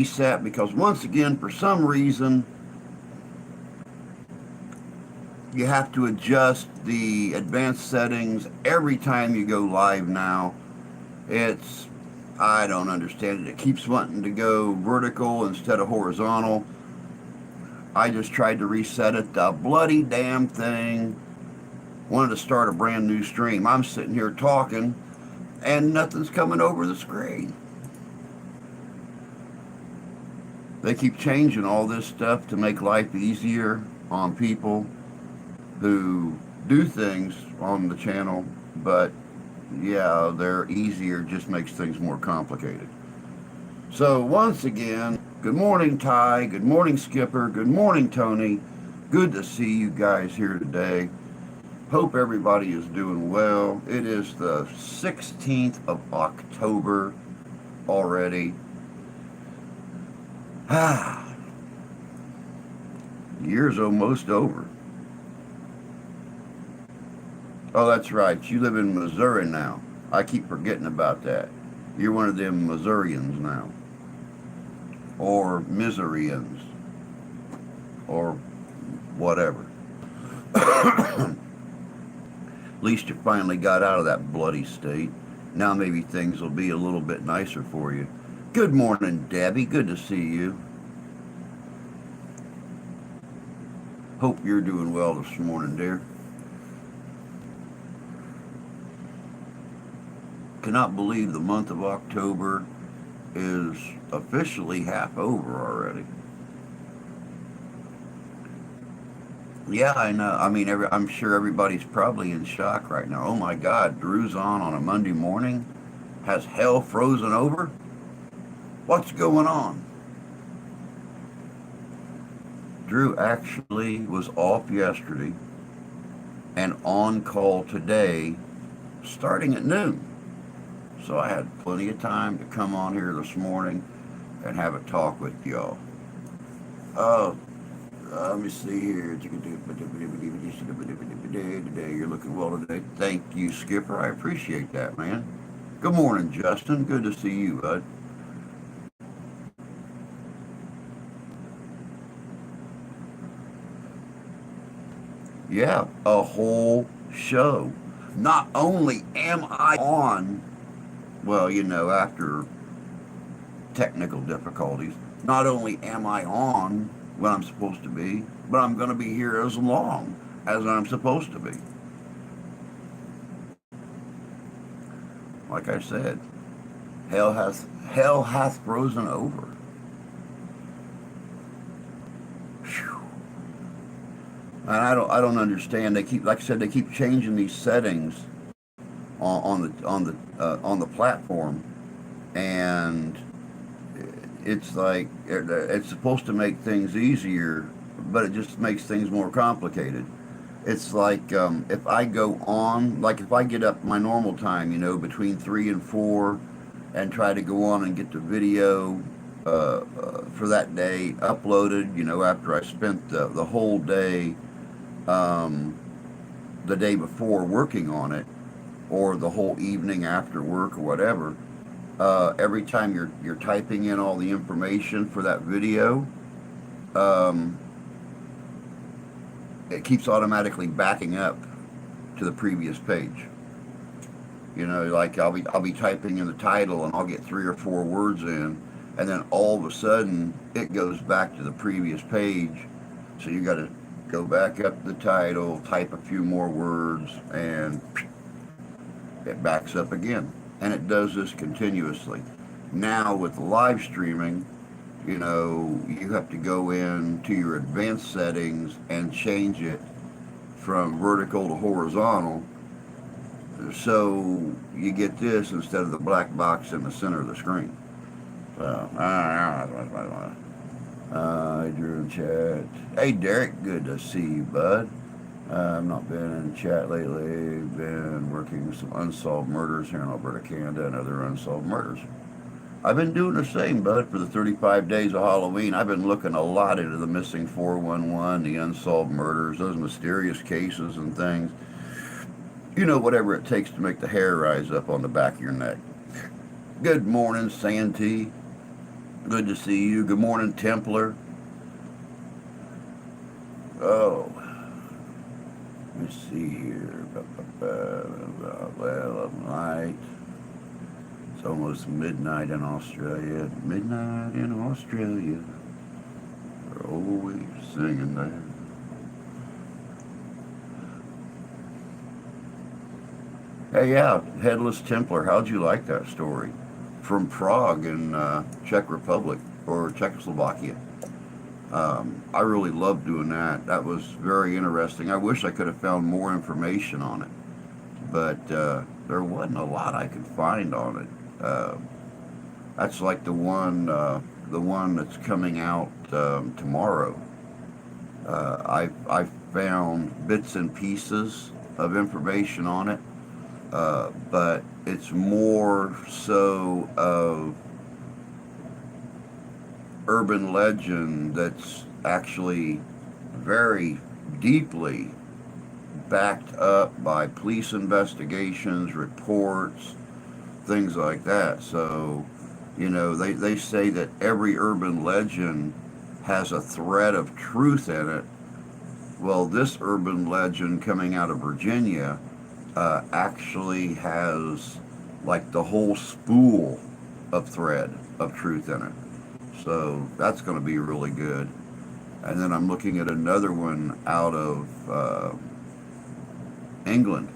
reset because once again, for some reason, you have to adjust the advanced settings every time you go live now. It's, I don't understand it. It keeps wanting to go vertical instead of horizontal. I just tried to reset it. The bloody damn thing wanted to start a brand new stream. I'm sitting here talking and nothing's coming over the screen. They keep changing all this stuff to make life easier on people who do things on the channel, but yeah, they're easier, just makes things more complicated. So once again, good morning, Ty. Good morning, Skipper. Good morning, Tony. Good to see you guys here today. Hope everybody is doing well. It is the 16th of October already. Year's almost over. Oh, that's right. You live in Missouri now. I keep forgetting about that. You're one of them Missourians now. Or Missourians. Or whatever. At least you finally got out of that bloody state. Now maybe things will be a little bit nicer for you. Good morning, Debbie. Good to see you. Hope you're doing well this morning, dear. Cannot believe the month of October is officially half over already. Yeah, I know. I mean, I'm sure everybody's probably in shock right now. Oh my God, Drew's on a Monday morning? Has hell frozen over? What's going on? Drew actually was off yesterday and on call today starting at noon. So I had plenty of time to come on here this morning and have a talk with y'all. Let me see here. Today you're looking well today. Thank you, Skipper. I appreciate that, man. Good morning, Justin. Good to see you, bud. Yeah, a whole show. Not only am I on, well, after technical difficulties, not only am I on when I'm supposed to be, but I'm going to be here as long as I'm supposed to be. Like I said, hell hath frozen over. Whew. And I don't understand. They keep, like I said, they keep changing these settings on the platform, and it's like it's supposed to make things easier, but it just makes things more complicated. It's like if I go on, like if I get up my normal time, between 3 and 4, and try to go on and get the video for that day uploaded, after I spent the whole day, the day before working on it, or the whole evening after work or whatever, every time you're typing in all the information for that video, it keeps automatically backing up to the previous page. Like I'll be typing in the title and I'll get 3 or 4 words in, and then all of a sudden it goes back to the previous page. So you got to go back up the title, type a few more words, and it backs up again. And it does this continuously. Now with live streaming, you have to go into your advanced settings and change it from vertical to horizontal. So you get this instead of the black box in the center of the screen. So, I drew in chat. Hey, Derek, good to see you, bud. I've not been in chat lately. Been working some unsolved murders here in Alberta, Canada, and other unsolved murders. I've been doing the same, bud, for the 35 days of Halloween. I've been looking a lot into the missing 411, the unsolved murders, those mysterious cases and things. Whatever it takes to make the hair rise up on the back of your neck. Good morning, Santee. Good to see you. Good morning, Templar. Oh, let's see here. Well, night. It's almost midnight in Australia. Midnight in Australia. They're always singing there. Hey, yeah, Headless Templar. How'd you like that story? From Prague in Czech Republic or Czechoslovakia. I really loved doing that. That was very interesting. I wish I could have found more information on it, but there wasn't a lot I could find on it. That's like the one that's coming out tomorrow. I found bits and pieces of information on it, but it's more so of urban legend that's actually very deeply backed up by police investigations, reports, things like that. So, they say that every urban legend has a thread of truth in it. Well, this urban legend coming out of Virginia actually has like the whole spool of thread of truth in it. So that's going to be really good. And then I'm looking at another one out of England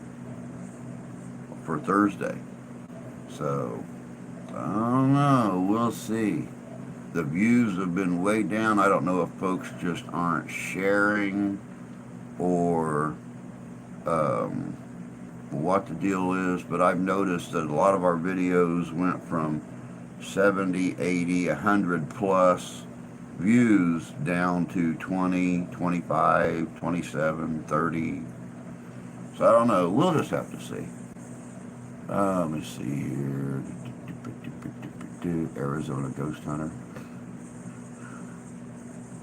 for Thursday. So I don't know. We'll see. The views have been way down. I don't know if folks just aren't sharing or um, what the deal is, but I've noticed that a lot of our videos went from 70, 80, 100 plus views down to 20, 25, 27, 30. So I don't know. We'll just have to see. Let me see here. Arizona Ghost Hunter.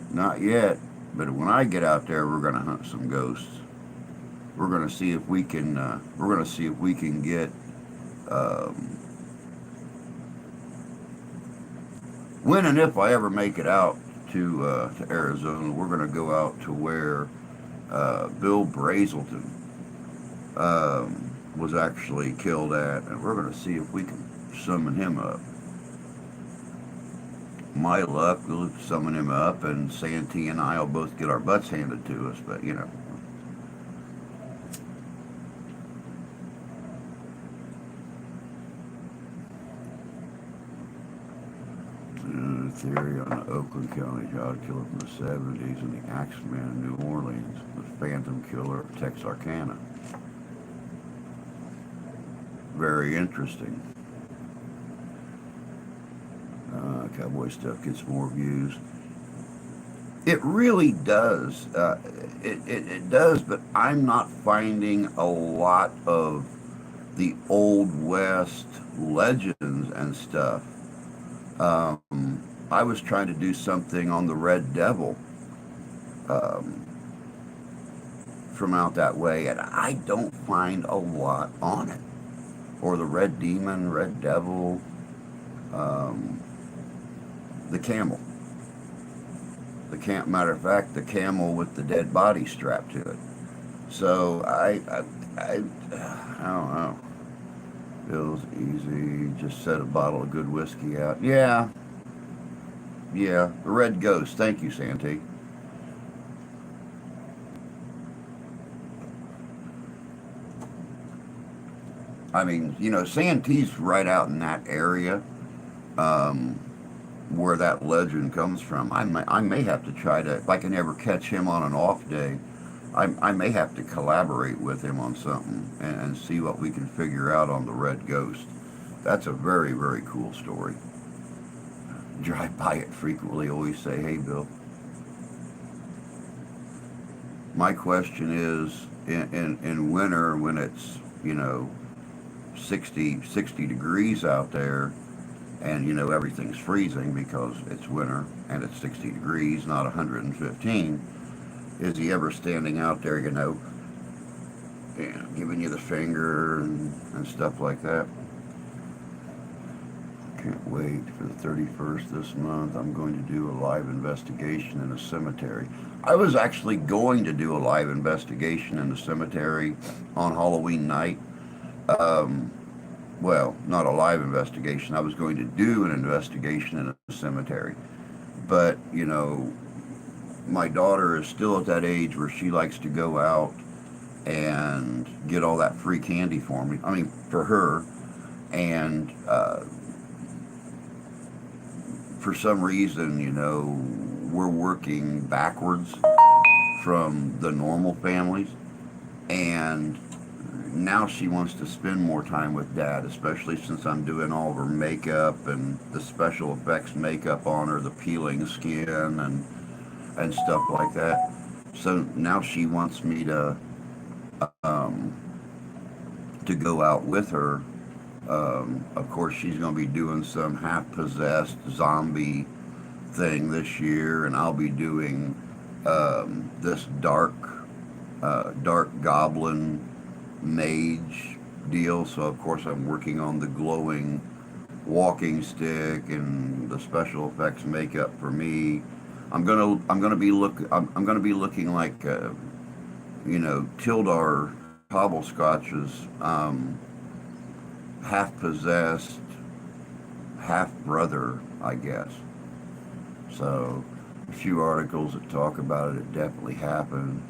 Not yet, but when I get out there, we're going to hunt some ghosts. We're going to see if we can. We're going to see if we can get. When and if I ever make it out to Arizona, we're going to go out to where Bill Brazelton was actually killed at, and we're going to see if we can summon him up. My luck, we'll summon him up, and Santee and I will both get our butts handed to us, but theory on the Oakland County child killer from the 70s and the Axeman in New Orleans, the Phantom Killer of Texarkana. Very interesting. Cowboy stuff gets more views. It really does. It does, but I'm not finding a lot of the Old West legends and stuff. I was trying to do something on the Red Devil um, from out that way, and I don't find a lot on it. Or the Red Demon, Red Devil, um, the camel. Matter of fact, the camel with the dead body strapped to it. So I don't know. Feels easy. Just set a bottle of good whiskey out. Yeah, the Red Ghost. Thank you, Santee. I mean, Santee's right out in that area um, where that legend comes from. I may have to try to, if I can ever catch him on an off day, I may have to collaborate with him on something and see what we can figure out on the Red Ghost. That's a very, very cool story. Drive by it frequently, always say, hey, Bill. My question is, in winter when it's, 60 degrees out there, and everything's freezing because it's winter and it's 60 degrees, not 115. Is he ever standing out there, giving you the finger and stuff like that? Can't wait for the 31st this month. I'm going to do a live investigation in a cemetery. I was actually going to do a live investigation in the cemetery on Halloween night. Um, well, not a live investigation. I was going to do an investigation in a cemetery. But, my daughter is still at that age where she likes to go out and get all that free candy for me. I mean, for her. And for some reason, we're working backwards from the normal families. And now she wants to spend more time with dad, especially since I'm doing all of her makeup and the special effects makeup on her, the peeling skin and stuff like that. So now she wants me um, to go out with her. Of course, she's going to be doing some half-possessed zombie thing this year, and I'll be doing this dark goblin mage deal. So of course, I'm working on the glowing walking stick and the special effects makeup for me. I'm gonna be looking like Tildar Hobblescotch's half possessed half brother, I guess. So a few articles that talk about it. It definitely happened.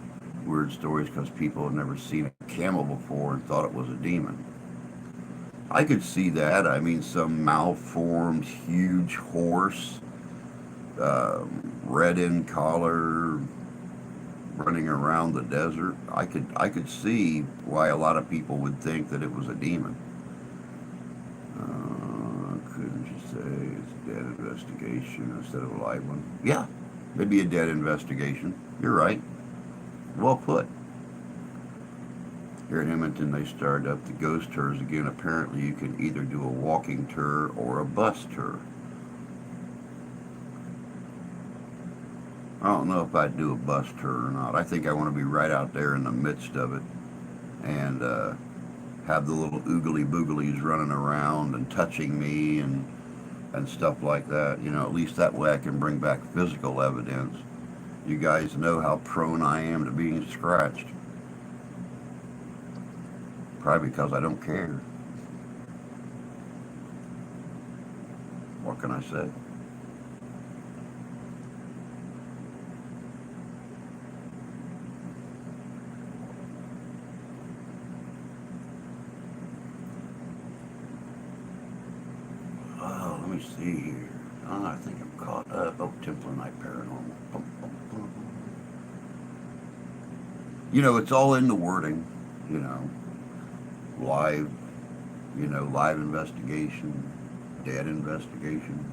Weird stories because people have never seen a camel before and thought it was a demon. I could see that. I mean, some malformed, huge horse, red in collar, running around the desert. I could see why a lot of people would think that it was a demon. Couldn't you say it's a dead investigation instead of a live one? Yeah, maybe a dead investigation. You're right. Well put. Here in Edmonton, they started up the ghost tours again. Apparently, you can either do a walking tour or a bus tour. I don't know if I'd do a bus tour or not. I think I want to be right out there in the midst of it and have the little oogly booglies running around and touching me and stuff like that. At least that way I can bring back physical evidence. You guys know how prone I am to being scratched. Probably because I don't care. What can I say? Oh, let me see here. Oh, I think I'm caught up. Oh, Templar Night Paranormal. It's all in the wording, you know. Live, live investigation, dead investigation.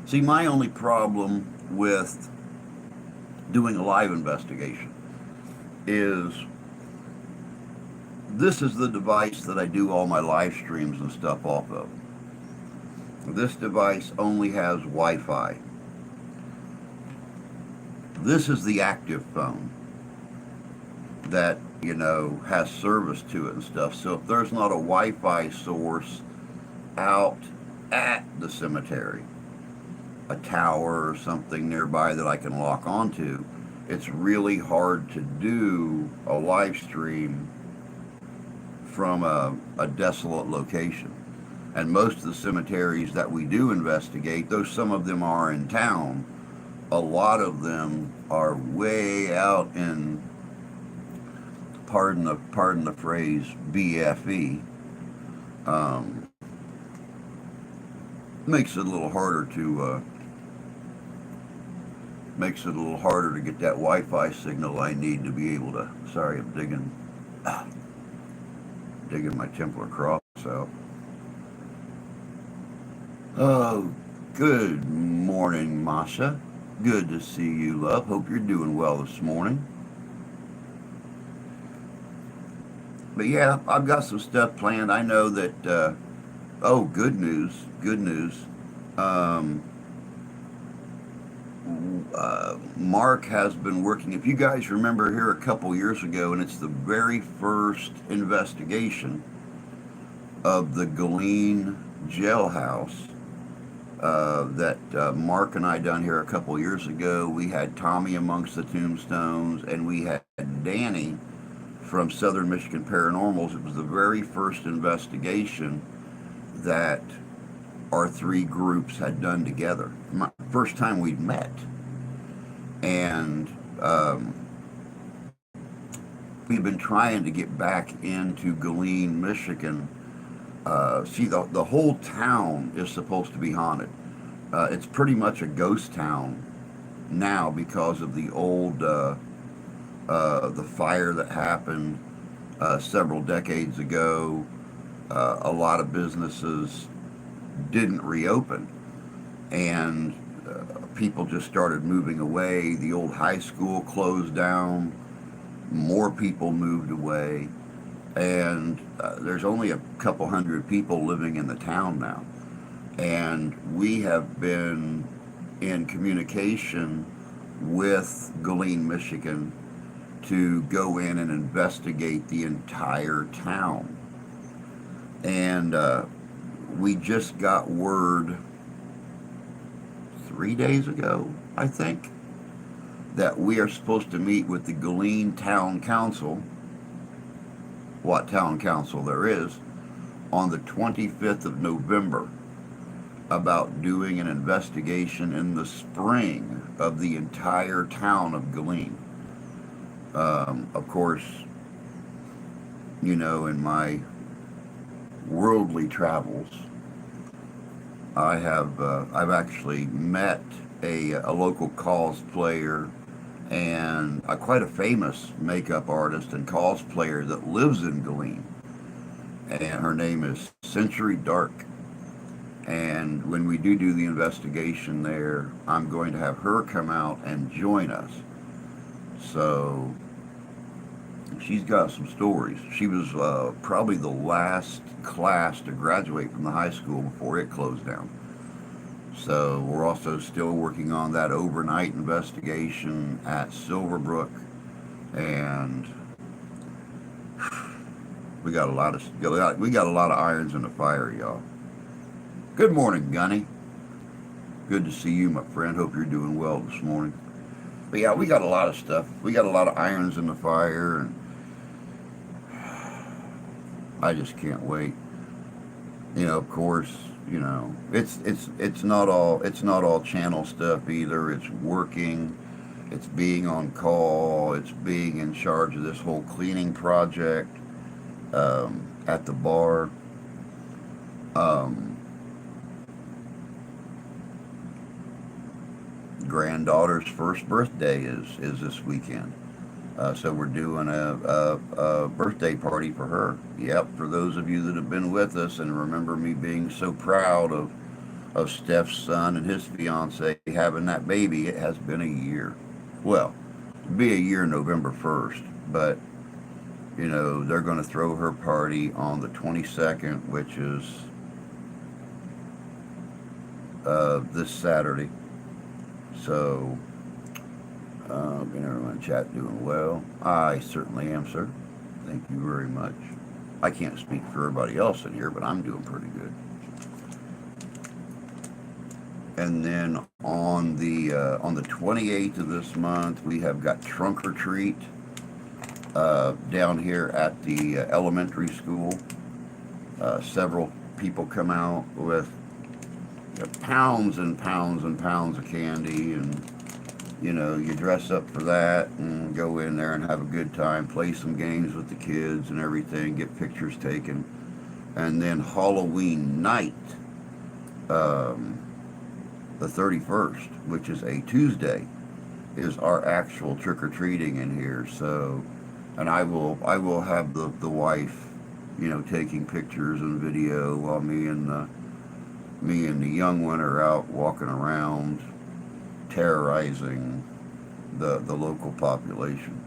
See, my only problem with doing a live investigation is this is the device that I do all my live streams and stuff off of. This device only has Wi-Fi. This is the active phone that, has service to it and stuff. So if there's not a Wi-Fi source out at the cemetery, a tower or something nearby that I can lock onto, it's really hard to do a live stream from a desolate location. And most of the cemeteries that we do investigate, though some of them are in town, a lot of them are way out in, pardon the phrase, BFE. Makes it a little harder to get that Wi-Fi signal I need to be able to. Sorry, I'm digging my Templar cross out. Oh, good morning, Masha. Good to see you, love. Hope you're doing well this morning. But yeah, I've got some stuff planned. I know that, oh, good news. Um, Mark has been working. If you guys remember here a couple years ago, and it's the very first investigation of the Galeen jailhouse that Mark and I done here a couple years ago. We had Tommy amongst the tombstones, and we had Danny from Southern Michigan Paranormals. It was the very first investigation that our three groups had done together. My first time we'd met, and we've been trying to get back into Galeen, Michigan. See, the whole town is supposed to be haunted. It's pretty much a ghost town now because of the old the fire that happened several decades ago. A lot of businesses didn't reopen, and people just started moving away. The old high school closed down. More people moved away, and there's only a couple hundred people living in the town now. And we have been in communication with Galeen, Michigan, to go in and investigate the entire town. And we just got word 3 days ago, I think, that we are supposed to meet with the Galeen Town Council, what town council there is, on the 25th of November about doing an investigation in the spring of the entire town of Galeen. Of course, you know, in my worldly travels, I've actually met a local cosplayer and quite a famous makeup artist and cosplayer that lives in Galeen, and her name is Century Dark. And when we do the investigation there, I'm going to have her come out and join us. So she's got some stories. She was probably the last class to graduate from the high school before it closed down. So we're also still working on that overnight investigation at Silverbrook, and we got a lot of irons in the fire, y'all. Good morning, Gunny. Good to see you, my friend. Hope you're doing well this morning. But yeah, we got a lot of stuff. We got a lot of irons in the fire, and I just can't wait. You know, of course, you know, it's not all channel stuff either. It's working, it's being on call, it's being in charge of this whole cleaning project at the bar. Granddaughter's first birthday is this weekend. So we're doing a birthday party for her. Yep, for those of you that have been with us and remember me being so proud of Steph's son and his fiance having that baby, it has been a year. Well, it'll be a year November 1st, but you know, they're going to throw her party on the 22nd, which is this Saturday. So, can everyone in chat doing well? I certainly am, sir. Thank you very much. I can't speak for everybody else in here, but I'm doing pretty good. And then on the 28th of this month, we have got trunk or treat down here at the elementary school. Several people come out with pounds and pounds and pounds of candy, and you know, you dress up for that and go in there and have a good time, play some games with the kids and everything, get pictures taken. And then Halloween night, the 31st, which is a Tuesday, is our actual trick-or-treating in here. So, and I will have the wife, you know, taking pictures and video while me and the young one are out walking around terrorizing the local population.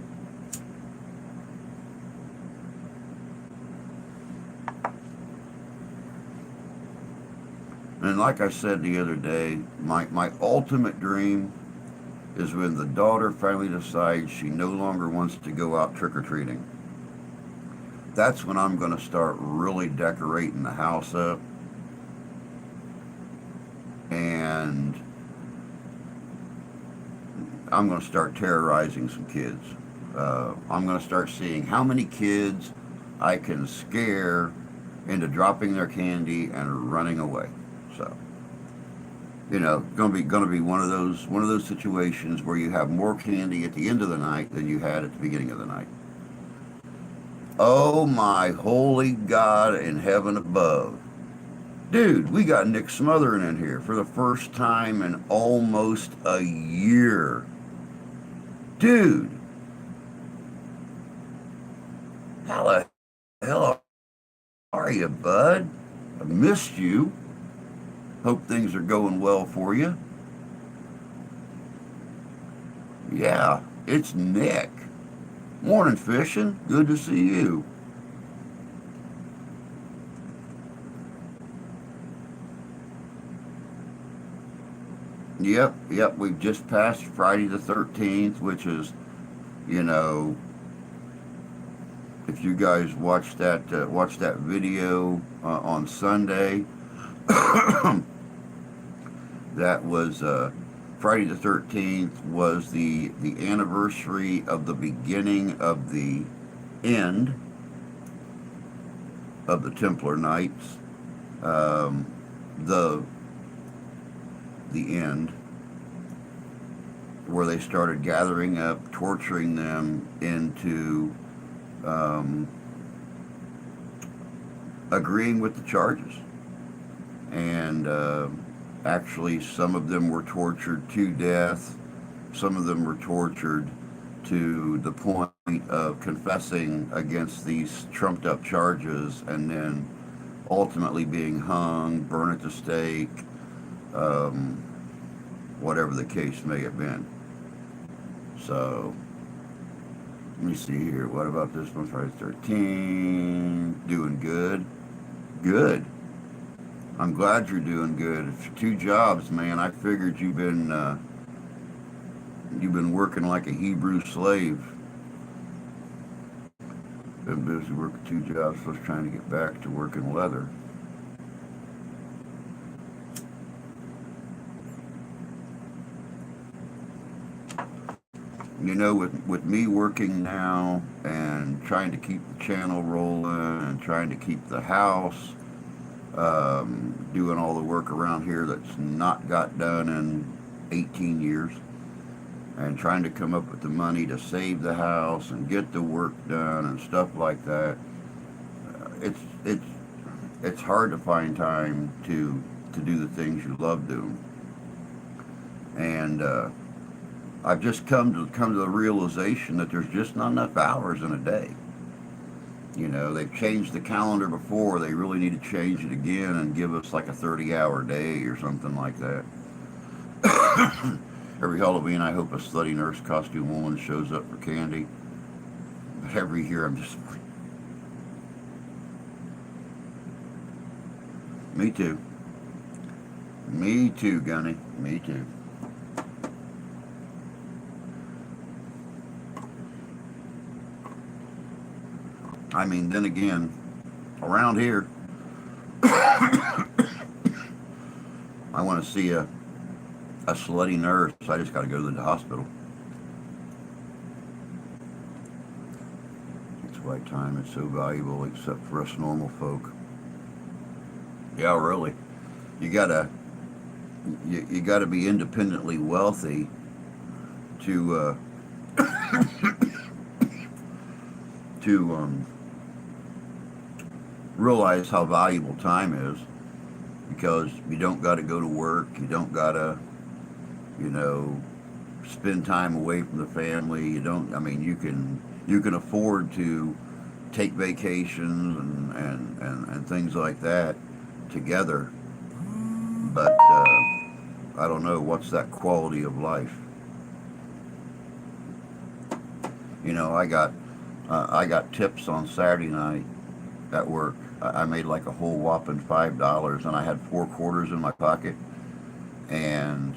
And like I said the other day, my ultimate dream is when the daughter finally decides she no longer wants to go out trick-or-treating. That's when I'm going to start really decorating the house up, and I'm going to start terrorizing some kids. I'm going to start seeing how many kids I can scare into dropping their candy and running away. So, going to be one of those situations where you have more candy at the end of the night than you had at the beginning of the night. Oh my holy God in heaven above. Dude, we got Nick Smothering in here for the first time in almost a year. Dude, how the hell are you, bud? I missed you. Hope things are going well for you. Yeah, it's Nick. Morning, fishing. Good to see you. Yep, we've just passed Friday the 13th, which is, you know, if you guys watch that video on Sunday, that was Friday the 13th was the anniversary of the beginning of the end of the Templar Knights. The end where they started gathering up, torturing them into agreeing with the charges. And actually, some of them were tortured to death. Some of them were tortured to the point of confessing against these trumped up charges and then ultimately being hung, burned at the stake, whatever the case may have been. So, let me see here. What about this one? Friday 13. Doing good. Good. I'm glad you're doing good. It's 2 jobs, man. I figured you've been working like a Hebrew slave. Been busy working 2 jobs, so I was trying to get back to working leather. With me working now and trying to keep the channel rolling and trying to keep the house, doing all the work around here that's not got done in 18 years, and trying to come up with the money to save the house and get the work done and stuff like that. It's hard to find time to do the things you love doing, and I've just come to the realization that there's just not enough hours in a day. They've changed the calendar before. They really need to change it again and give us like a 30-hour day or something like that. Every Halloween, I hope a slutty nurse costume woman shows up for candy. But every year, I'm just... Me too. Me too, Gunny. Me too. I mean, then again, around here, I want to see a slutty nurse. I just got to go to the hospital. It's why time is so valuable, except for us normal folk. Yeah, really. You gotta be independently wealthy to to realize how valuable time is, because you don't got to go to work. You don't got to, spend time away from the family. You can afford to take vacations and things like that together. But I don't know, what's that quality of life? I got tips on Saturday night at work. I made like a whole whopping $5, and I had 4 quarters in my pocket, and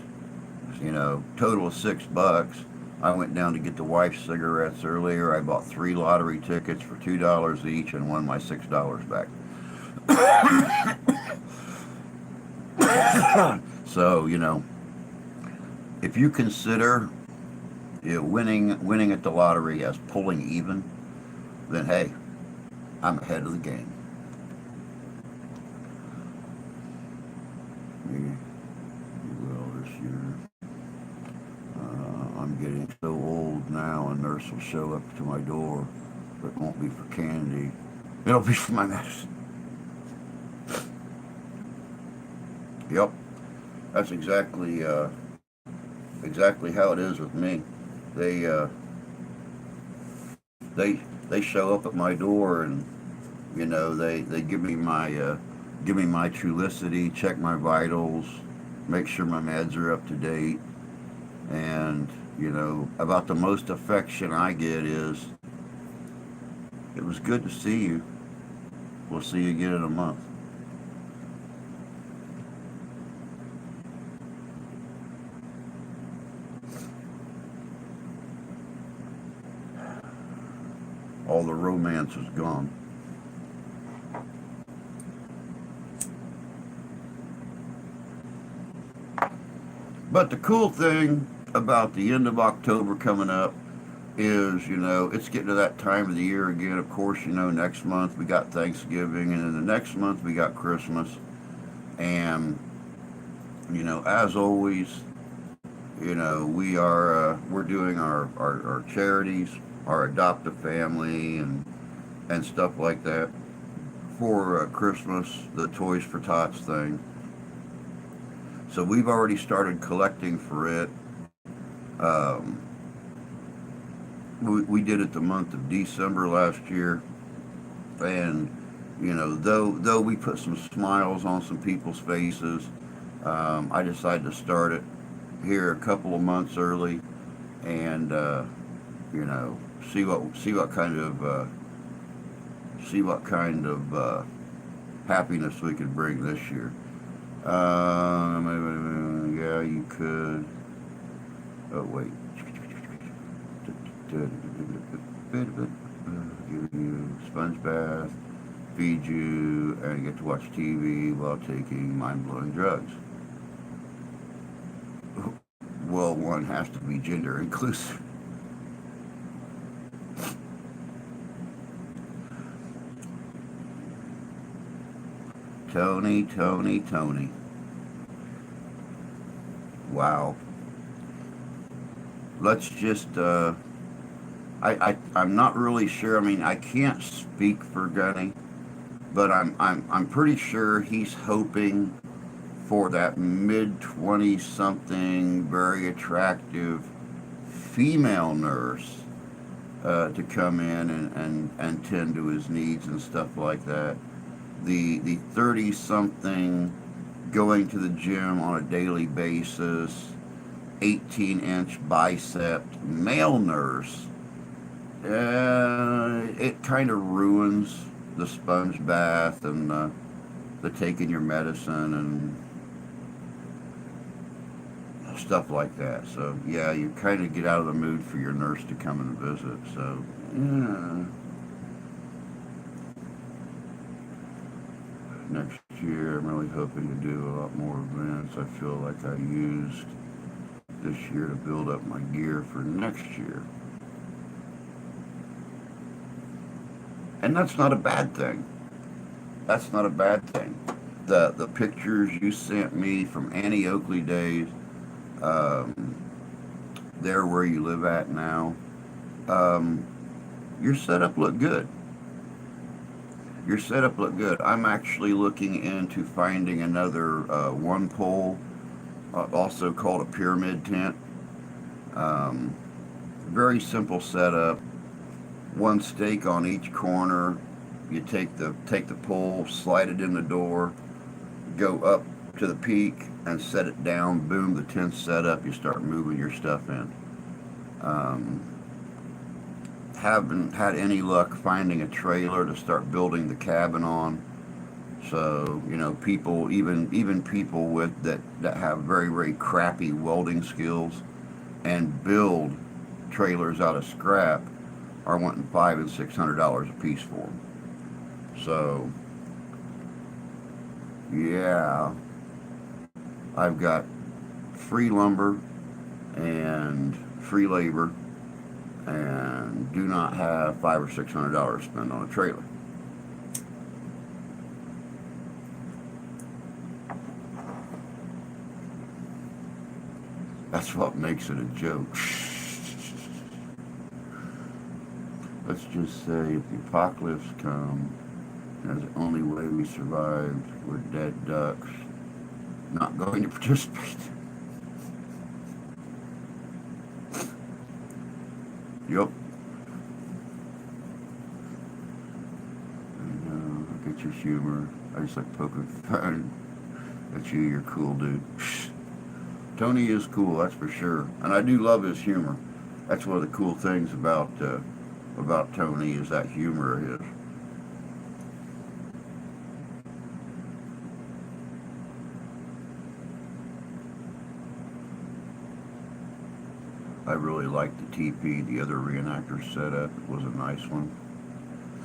Total of $6. I went down to get the wife cigarettes earlier. I bought 3 lottery tickets for $2 each and won my $6 back. So, if you consider winning at the lottery as pulling even, then hey, I'm ahead of the game. Well, this year, I'm getting so old now, a nurse will show up to my door, but it won't be for candy. It'll be for my medicine. Yep, that's exactly how it is with me. They they show up at my door, and they give me my Trulicity, check my vitals, make sure my meds are up to date, and about the most affection I get is, "It was good to see you. We'll see you again in a month." All the romance is gone. But the cool thing about the end of October coming up is, it's getting to that time of the year again. Of course, next month we got Thanksgiving, and then the next month we got Christmas. And, as always, we're doing our charities, our adoptive family, and stuff like that for Christmas, the Toys for Tots thing. So we've already started collecting for it. Um, we did it the month of December last year, and though we put some smiles on some people's faces, I decided to start it here a couple of months early, and you know see what kind of happiness we could bring this year. Yeah, you could. Oh wait. Give you sponge bath, feed you, and get to watch TV while taking mind-blowing drugs. Well, one has to be gender inclusive. Tony. Wow. Let's just, I'm not really sure. I mean, I can't speak for Gunny, but I'm pretty sure he's hoping for that mid-20 something, very attractive female nurse to come in and tend to his needs and stuff like that. The 30 something going to the gym on a daily basis, 18-inch bicep male nurse, it kind of ruins the sponge bath and the taking your medicine and stuff like that. So yeah, you kind of get out of the mood for your nurse to come and visit. So yeah. Next year, I'm really hoping to do a lot more events. I feel like I used this year to build up my gear for next year. And that's not a bad thing. That's not a bad thing. The pictures you sent me from Annie Oakley days, there where you live at now, your setup looked good. Your setup looked good. I'm actually looking into finding another one pole, also called a pyramid tent. Very simple setup. One stake on each corner. You take the pole, slide it in the door, go up to the peak, and set it down. Boom, the tent's set up. You start moving your stuff in. Haven't had any luck finding a trailer to start building the cabin on. So, you know, people, even people with that have very, very crappy welding skills and build trailers out of scrap are wanting $500 and $600 a piece for them. So, yeah, I've got free lumber and free labor, and do not have $500 or $600 to spend on a trailer. That's what makes it a joke. Let's just say if the apocalypse comes, that's the only way we survived. We're dead ducks. Not going to participate. Yep. I know. I get your humor. I just like poking fun at you. You're cool, dude. Tony is cool, that's for sure. And I do love his humor. That's one of the cool things about Tony is that humor of his. I really liked the TP the other reenactor setup. It was a nice one.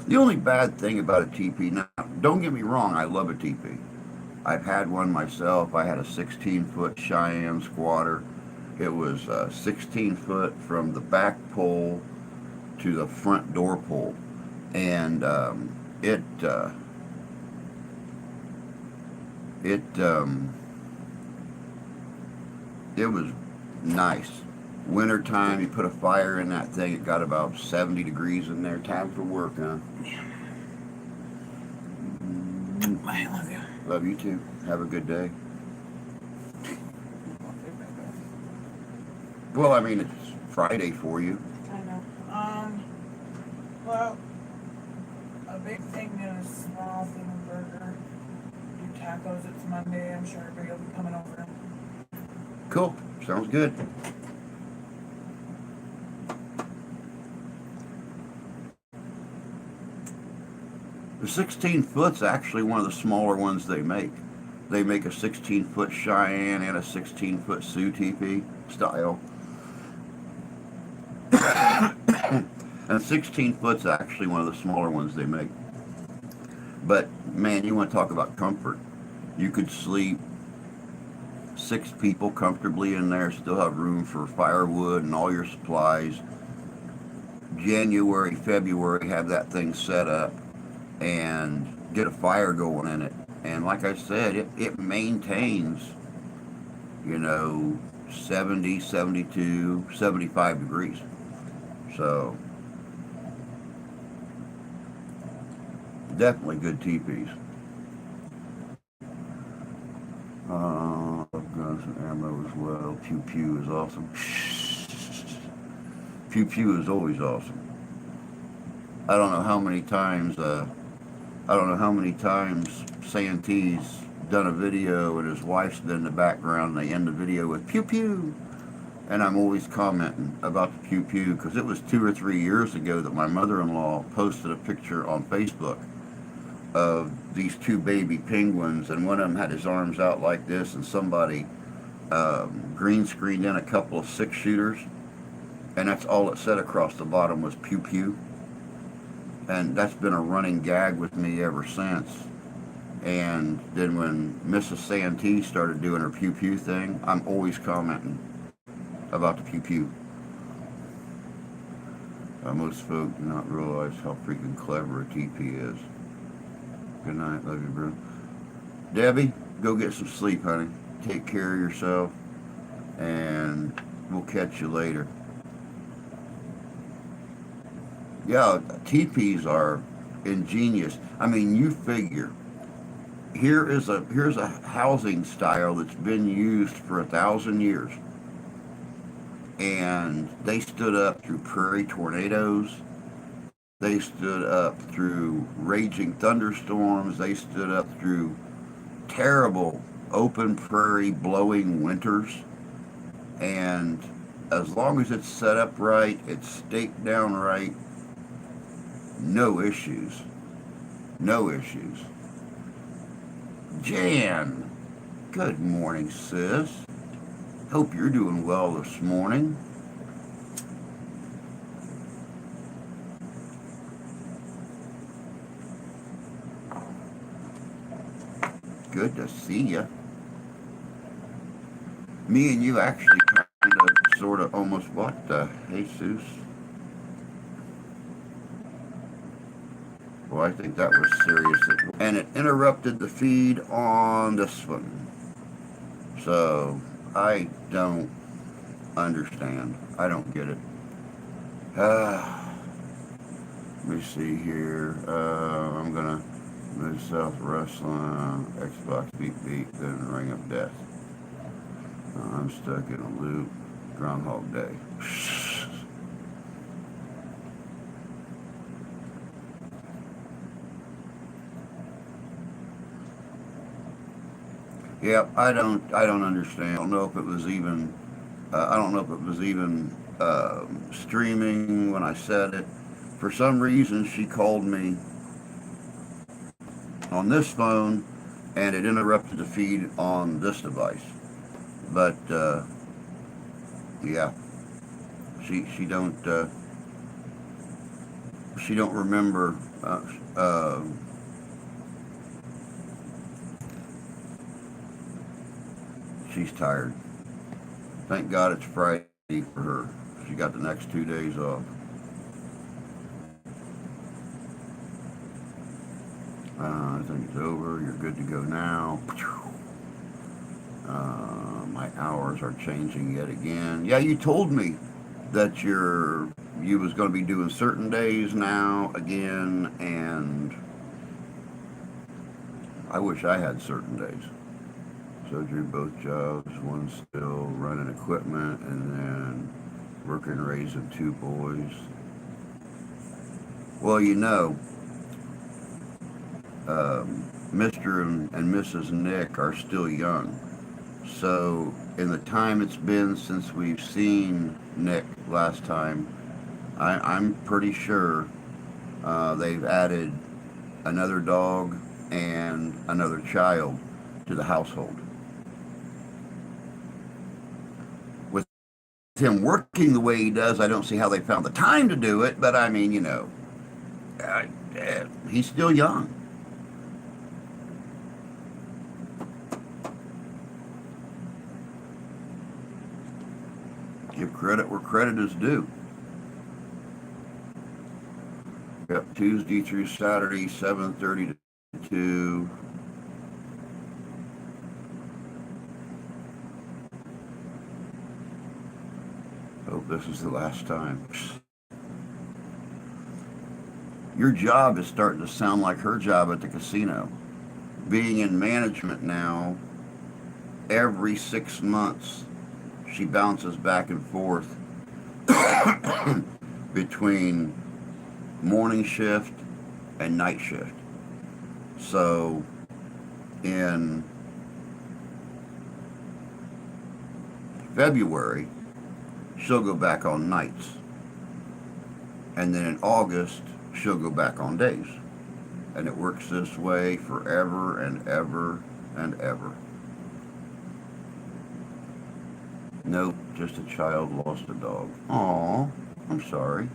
The only bad thing about a TP, now, don't get me wrong, I love a TP. I've had one myself. I had a 16-foot Cheyenne squatter. It was 16 foot from the back pole to the front door pole. And it, it, it was nice. Wintertime, you put a fire in that thing, it got about 70 degrees in there. Time for work, huh? I love you. Love you too. Have a good day. Well, I mean, it's Friday for you. I know. Well, a big thing is small thing of burger. Do tacos. It's Monday. I'm sure everybody will be coming over. Cool. Sounds good. The 16 foot's actually one of the smaller ones they make. They make a 16-foot Cheyenne and a 16-foot Sioux TP style. And 16 foot's actually one of the smaller ones they make. But man, you want to talk about comfort. You could sleep 6 people comfortably in there, still have room for firewood and all your supplies. January, February, have that thing set up and get a fire going in it. And like I said, it maintains, you know, 70, 72, 75 degrees. So, definitely good teepees. Guns and ammo as well. Pew Pew is awesome. Pew Pew is always awesome. I don't know how many times Santee's done a video and his wife's been in the background and they end the video with pew pew. And I'm always commenting about the pew pew because it was 2 or 3 years ago that my mother-in-law posted a picture on Facebook of these 2 baby penguins, and one of them had his arms out like this, and somebody green screened in a couple of 6-shooters, and that's all it said across the bottom was pew pew. And that's been a running gag with me ever since. And then when Mrs. Santee started doing her pew pew thing, I'm always commenting about the pew pew. Most folk do not realize how freaking clever a TP is. Good night, love you, bro. Debbie, go get some sleep, honey. Take care of yourself, and we'll catch you later. Yeah, teepees are ingenious. I mean, you figure here's a housing style that's been used for 1,000 years, and they stood up through prairie tornadoes. They stood up through raging thunderstorms. They stood up through terrible open prairie blowing winters, and as long as it's set up right, it's staked down right. No issues. No issues. Jan, good morning, sis. Hope you're doing well this morning. Good to see you. Me and you actually kind of, sort of, almost what? Jesus. Well, I think that was serious. And it interrupted the feed on this one. So, I don't understand. I don't get it. Let me see here. I'm gonna move South Wrestling, Xbox beep beep, then Ring of Death. I'm stuck in a loop. Groundhog Day. Yep, I don't understand. I don't know if it was even I don't know if it was even streaming when I said it. For some reason, she called me on this phone, and it interrupted the feed on this device. But yeah, she she don't remember. She's tired. Thank God it's Friday for her. She got the next 2 days off. I think it's over. You're good to go now. My hours are changing yet again. Yeah, you told me that you was going to be doing certain days now again, and I wish I had certain days. So drew both jobs, one still running equipment, and then working raising two boys. Well, Mr. and Mrs. Nick are still young. So, in the time it's been since we've seen Nick last time, I'm pretty sure they've added another dog and another child to the household. With him working the way he does, I don't see how they found the time to do it, but I mean, he's still young. Give credit where credit is due. Yep, Tuesday through Saturday, 7:30 to 2. Hope this is the last time. Your job is starting to sound like her job at the casino. Being in management now, every 6 months, she bounces back and forth between morning shift and night shift. So in February, she'll go back on nights. And then in August, she'll go back on days. And it works this way forever and ever and ever. Nope, just a child lost a dog. Aw, I'm sorry.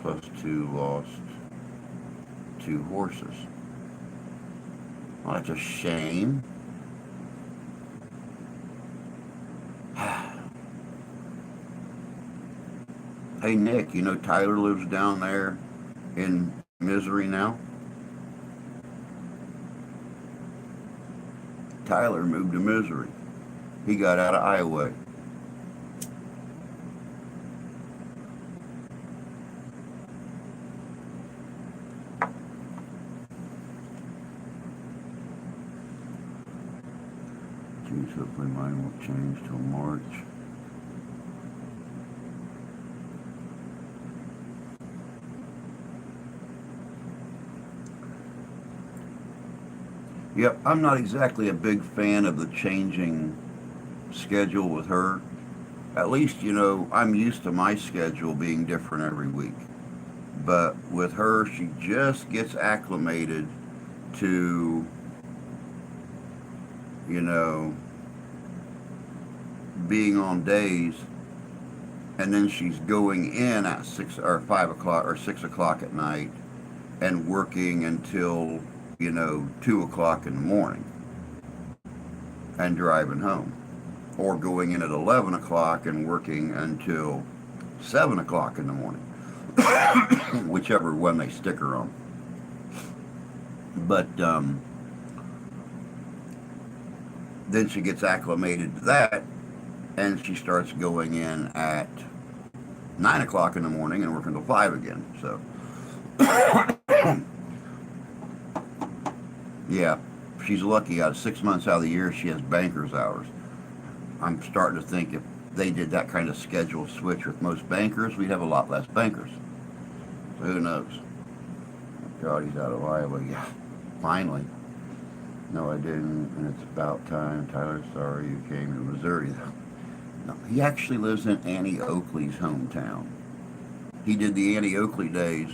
Plus 2 lost 2 horses. Well, that's a shame. Hey, Nick, Tyler lives down there in Misery now? Tyler moved to Misery. He got out of Iowa. Geez, hopefully mine won't change till March. Yep, I'm not exactly a big fan of the changing schedule with her. At least, I'm used to my schedule being different every week. But with her, she just gets acclimated to, you know, being on days, and then she's going in at 6 or 5 o'clock or 6 o'clock at night and working until, 2 o'clock in the morning and driving home, or going in at 11 o'clock and working until 7 o'clock in the morning, whichever one they stick her on. But then she gets acclimated to that, and she starts going in at 9 o'clock in the morning and working until 5 again. So, yeah, she's lucky. Out of 6 months out of the year, she has banker's hours. I'm starting to think if they did that kind of schedule switch with most bankers, we'd have a lot less bankers. So who knows? God, he's out of Iowa. Yeah, finally. No, I didn't, and it's about time. Tyler, sorry you came to Missouri. No, he actually lives in Annie Oakley's hometown. He did the Annie Oakley days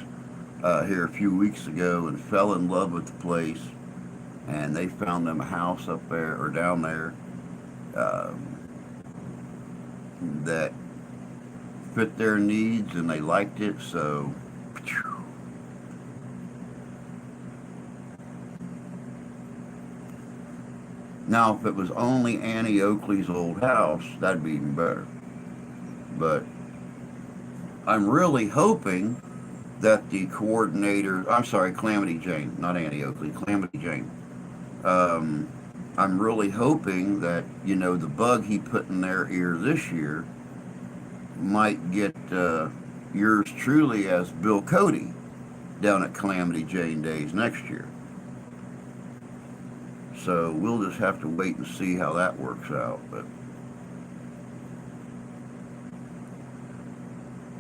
here a few weeks ago and fell in love with the place. And they found them a house up there or down there that fit their needs, and they liked it. So, now if it was only Annie Oakley's old house, that'd be even better. But I'm really hoping that the coordinator, I'm sorry, Calamity Jane, not Annie Oakley, Calamity Jane. I'm really hoping that, the bug he put in their ear this year might get yours truly as Bill Cody down at Calamity Jane Days next year. So we'll just have to wait and see how that works out. But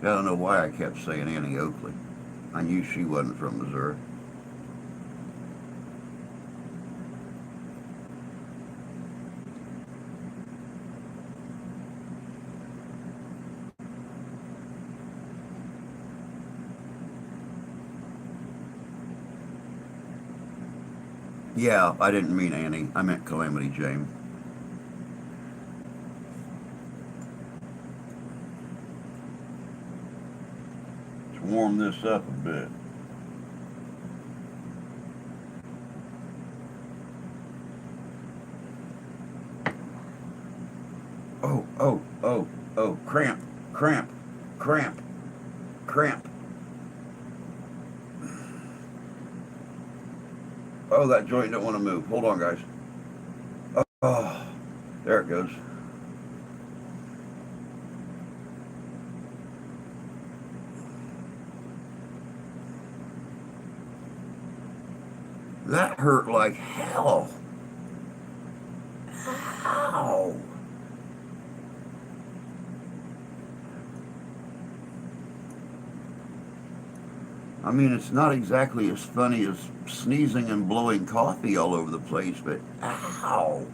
I don't know why I kept saying Annie Oakley. I knew she wasn't from Missouri. Yeah, I didn't mean Annie. I meant Calamity Jane. Let's warm this up a bit. Oh, cramp, cramp, cramp, cramp. Oh, that joint don't want to move. Hold on, guys. Oh, there it goes. That hurt like hell. Ow. I mean, it's not exactly as funny as sneezing and blowing coffee all over the place, but ow.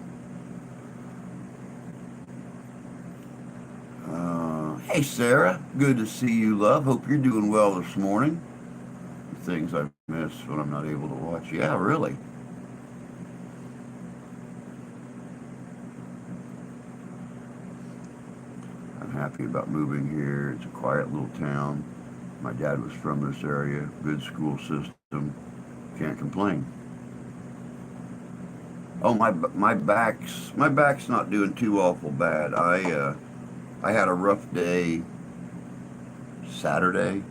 Hey, Sarah. Good to see you, love. Hope you're doing well this morning. The things I miss when I'm not able to watch. Yeah, really. I'm happy about moving here. It's a quiet little town. My dad was from this area. Good school system. Can't complain. Oh, my back's not doing too awful bad. I had a rough day Saturday.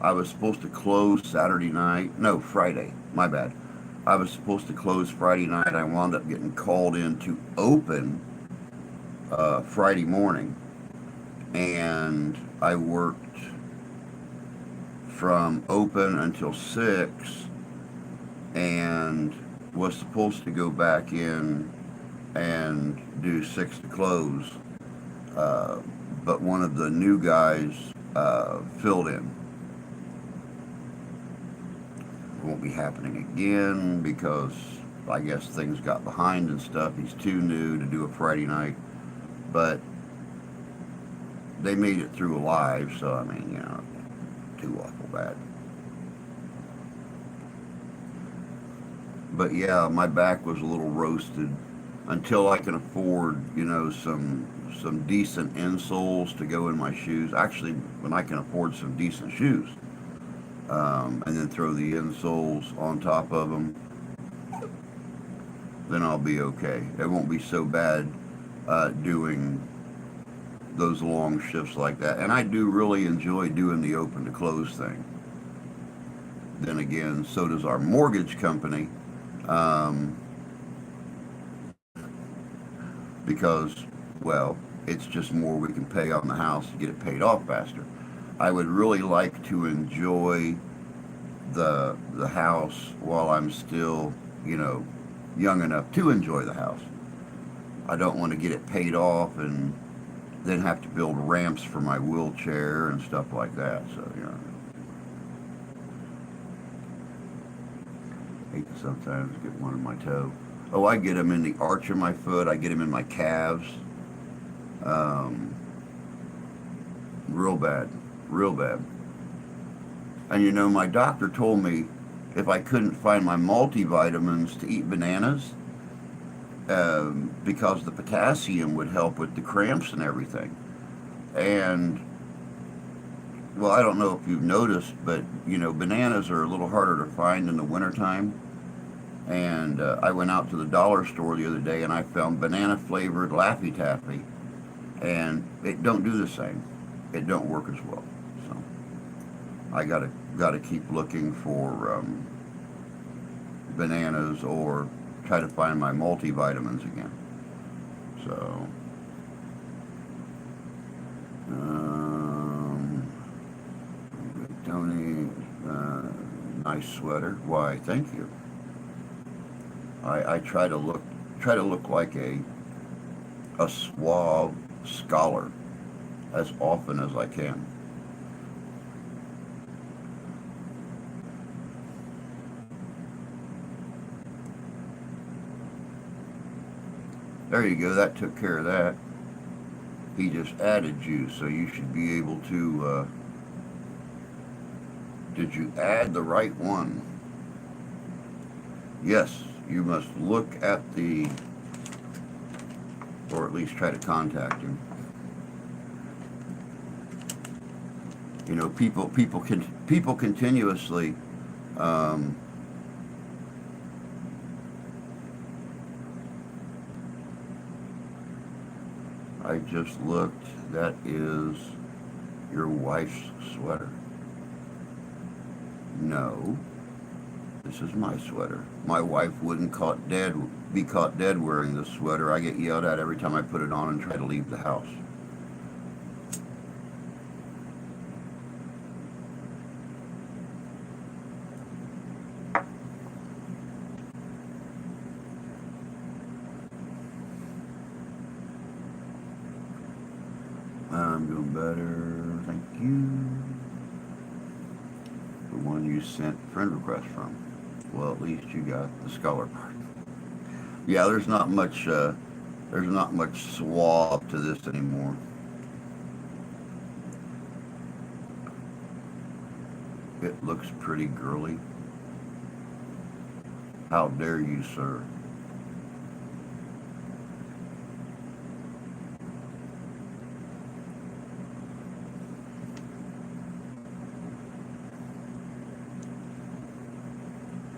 I was supposed to close Saturday night. No, Friday. My bad. I was supposed to close Friday night. I wound up getting called in to open Friday morning, and I worked from open until 6 and was supposed to go back in and do 6 to close, but one of the new guys filled in. It won't be happening again because I guess things got behind and stuff. He's too new to do a Friday night, but they made it through alive, so I mean, too awful bad. But yeah, my back was a little roasted until I can afford, some decent insoles to go in my shoes. Actually, when I can afford some decent shoes, and then throw the insoles on top of them, then I'll be okay. It won't be so bad doing those long shifts like that. And I do really enjoy doing the open to close thing. Then again, so does our mortgage company, um, because, well, it's just more we can pay on the house to get it paid off faster. I would really like to enjoy the house while I'm still, you know, young enough to enjoy the house. I don't want to get it paid off and then have to build ramps for my wheelchair and stuff like that. So, I hate to sometimes get one in my toe. Oh, I get them in the arch of my foot. I get them in my calves. Um, real bad, real bad. And my doctor told me if I couldn't find my multivitamins to eat bananas, because the potassium would help with the cramps and everything. And well, I don't know if you've noticed, but bananas are a little harder to find in the wintertime. And I went out to the dollar store the other day and I found banana flavored Laffy Taffy, and it don't do the same. It don't work as well. So I gotta keep looking for bananas or try to find my multivitamins again. So. Um, Tony, nice sweater. Why? Thank you. I try to look like a suave scholar as often as I can. There you go. That took care of that. He just added you, so you should be able to. Did you add the right one? Yes, you must look at the, or at least try to contact him. People continuously. Um, I just looked. That is your wife's sweater. No, this is my sweater. My wife wouldn't be caught dead wearing this sweater. I get yelled at every time I put it on and try to leave the house. I'm doing better, thank you. The one you sent friend request from. Well, at least you got the scholar part. Yeah, there's not much swab to this anymore. It looks pretty girly. How dare you, sir?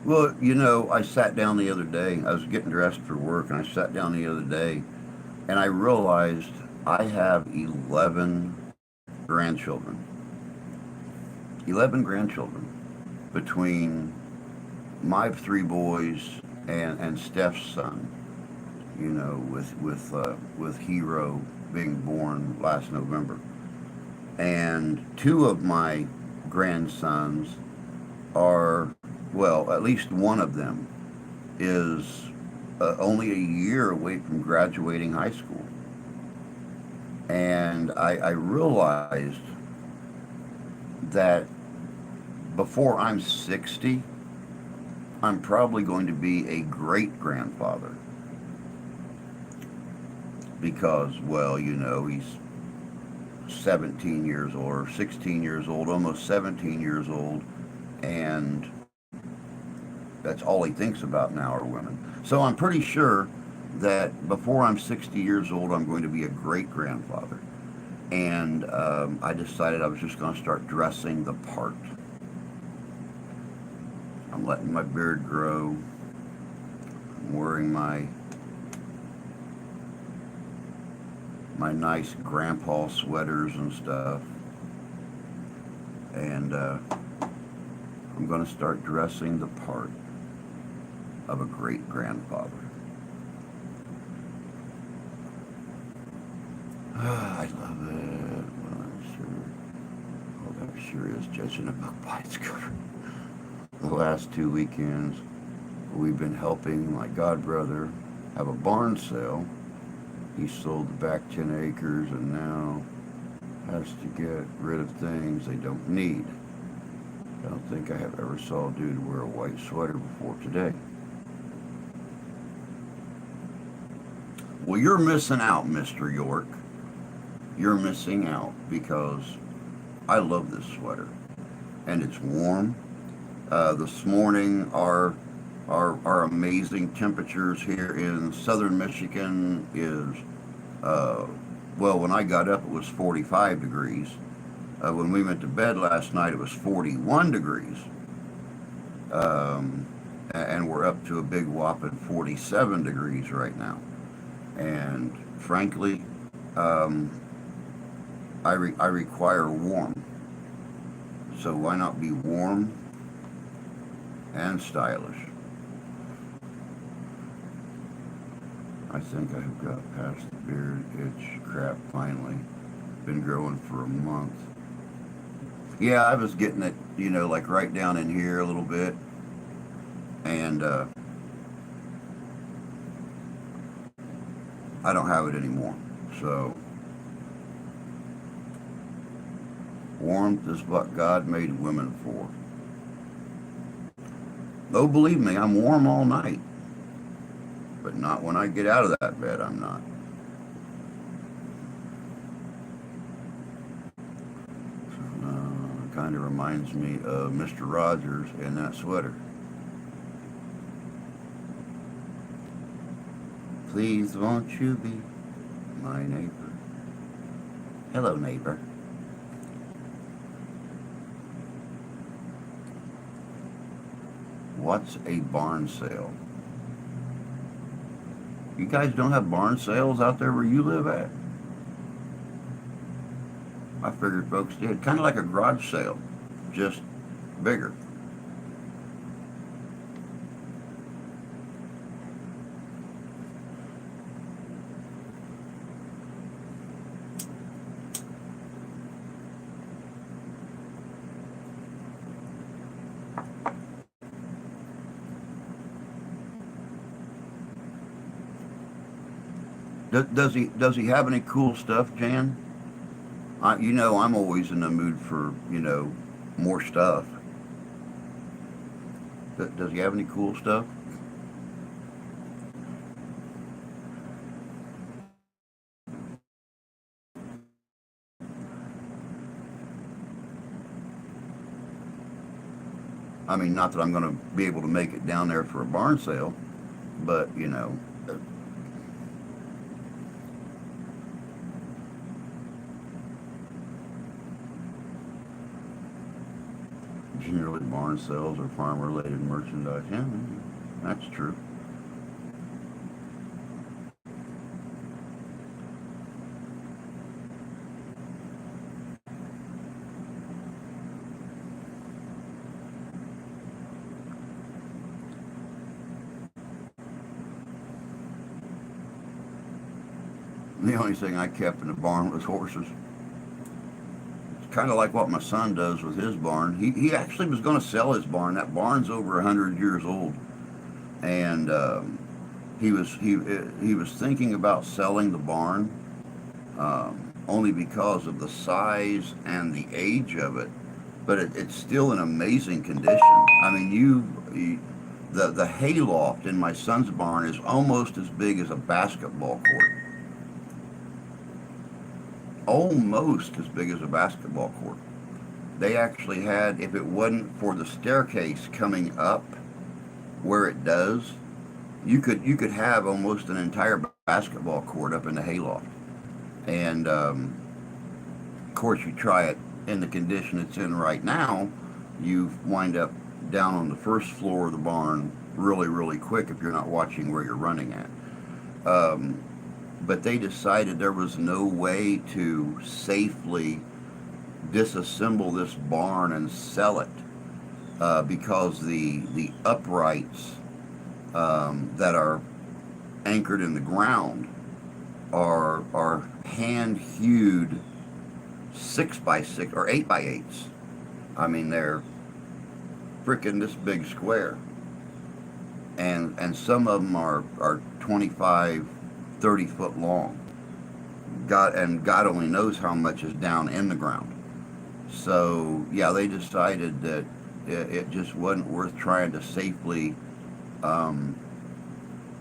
Well, I sat down the other day. I was getting dressed for work, and I sat down the other day, and I realized I have 11 grandchildren. 11 grandchildren between my three boys and Steph's son. With Hero being born last November, and two of my grandsons are, well, at least one of them is only a year away from graduating high school. And I realized that before I'm 60, I'm probably going to be a great grandfather because, well, he's 17 years old or 16 years old, almost 17 years old, and That's all he thinks about now are women. So I'm pretty sure that before I'm 60 years old, I'm going to be a great grandfather. And I decided I was just going to start dressing the part. I'm letting my beard grow. I'm wearing my nice grandpa sweaters and stuff. And I'm going to start dressing the part of a great grandfather. I love it. Well, I'm sure is judging a book by its cover. The last 2 weekends, we've been helping my godbrother have a barn sale. He sold the back 10 acres and now has to get rid of things they don't need. I don't think I have ever saw a dude wear a white sweater before today. Well, you're missing out, Mr. York. You're missing out because I love this sweater and it's warm. This morning, our amazing temperatures here in southern Michigan is, well, when I got up, it was 45 degrees. When we went to bed last night, it was 41 degrees. And we're up to a big whopping 47 degrees right now. And frankly, I require warm. So why not be warm and stylish? I think I have got past the beard itch crap finally. Been growing for a month. Yeah, I was getting it, like right down in here a little bit. And I don't have it anymore. So warmth is what God made women for. Though believe me, I'm warm all night. But not when I get out of that bed, I'm not. Kind of reminds me of Mr. Rogers in that sweater. Please won't you be my neighbor? Hello, neighbor. What's a barn sale? You guys don't have barn sales out there where you live at? I figured folks did. Kind of like a garage sale, just bigger. Does he have any cool stuff, Jan? I'm always in the mood for more stuff. Does he have any cool stuff? I mean, not that I'm going to be able to make it down there for a barn sale, but generally barn sales or farm-related merchandise. Yeah, that's true. The only thing I kept in the barn was horses. Kind of like what my son does with his barn. He actually was going to sell his barn. That barn's over 100 years old, and he was thinking about selling the barn only because of the size and the age of it. But it's still in amazing condition. I mean, the hayloft in my son's barn is almost as big as a basketball court. Almost as big as a basketball court. They actually had, if it wasn't for the staircase coming up where it does, you could have almost an entire basketball court up in the hayloft. And of course, you try it in the condition it's in right now, you wind up down on the first floor of the barn really, really quick if you're not watching where you're running at. Um, but they decided there was no way to safely disassemble this barn and sell it because the uprights that are anchored in the ground are hand hewed 6x6 or 8x8s. I mean, they're freaking this big square, and some of them are 25, 30 foot long. God only knows how much is down in the ground. So yeah, they decided that it just wasn't worth trying to safely um,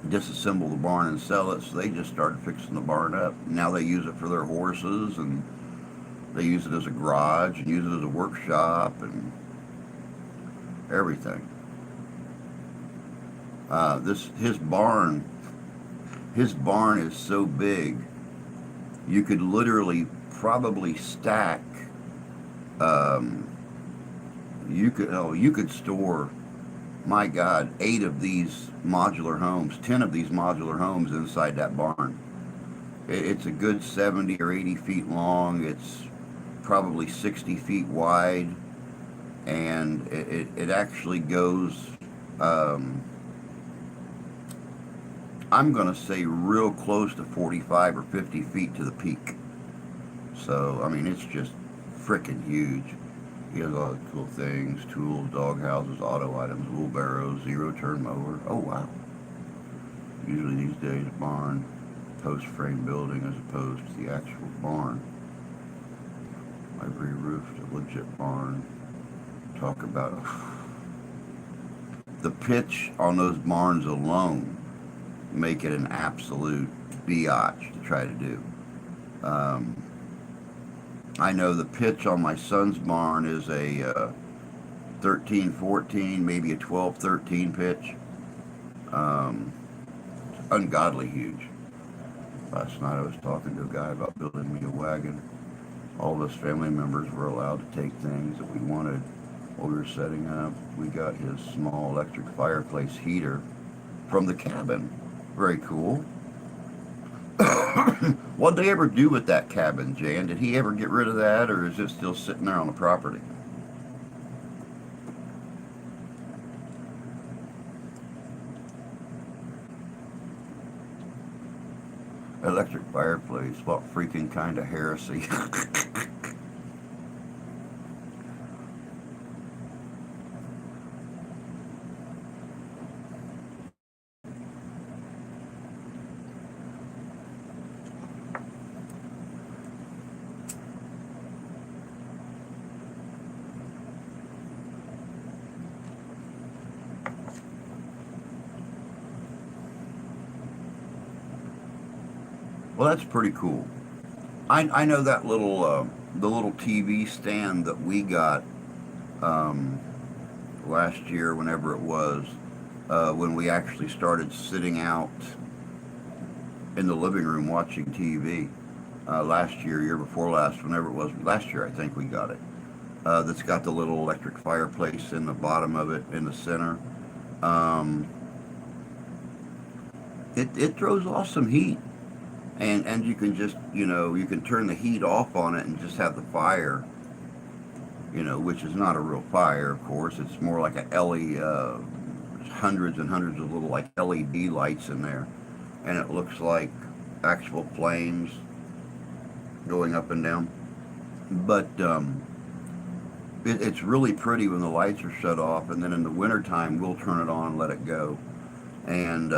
disassemble the barn and sell it. So they just started fixing the barn up. Now they use it for their horses, and they use it as a garage and use it as a workshop and everything. This his barn is so big, you could literally probably stack. Um, you could store, my God, 10 of these modular homes inside that barn. It's a good 70 or 80 feet long. It's probably 60 feet wide, and it actually goes. Um, I'm going to say real close to 45 or 50 feet to the peak. So, I mean, it's just freaking huge. He has all the cool things: tools, dog houses, auto items, wheelbarrows, zero-turn mower. Oh, wow. Usually these days, barn, post-frame building as opposed to the actual barn. Ivory roofed, a legit barn. Talk about the pitch on those barns alone make it an absolute biatch to try to do. Um, I know the pitch on my son's barn is a 13, 14, maybe a 12, 13 pitch. Um, Ungodly huge. Last night I was talking to a guy about building me a wagon. All of us family members were allowed to take things that we wanted while we were setting up. We got his small electric fireplace heater from the cabin. Very cool. What did they ever do with that cabin, Jan? Did he ever get rid of that, or is it still sitting there on the property? Electric fireplace, what freaking kind of heresy? Well, that's pretty cool. I know that the little TV stand that we got um, last year, whenever it was, when we actually started sitting out in the living room watching TV. Last year before last, whenever it was, last year I think we got it. That's got the little electric fireplace in the bottom of it in the center. Um, it throws off some heat, and you can just, you can turn the heat off on it and just have the fire, which is not a real fire, of course. It's more like a LED, hundreds and hundreds of little like LED lights in there, and it looks like actual flames going up and down. But it's really pretty when the lights are shut off, and then in the wintertime we'll turn it on and let it go, and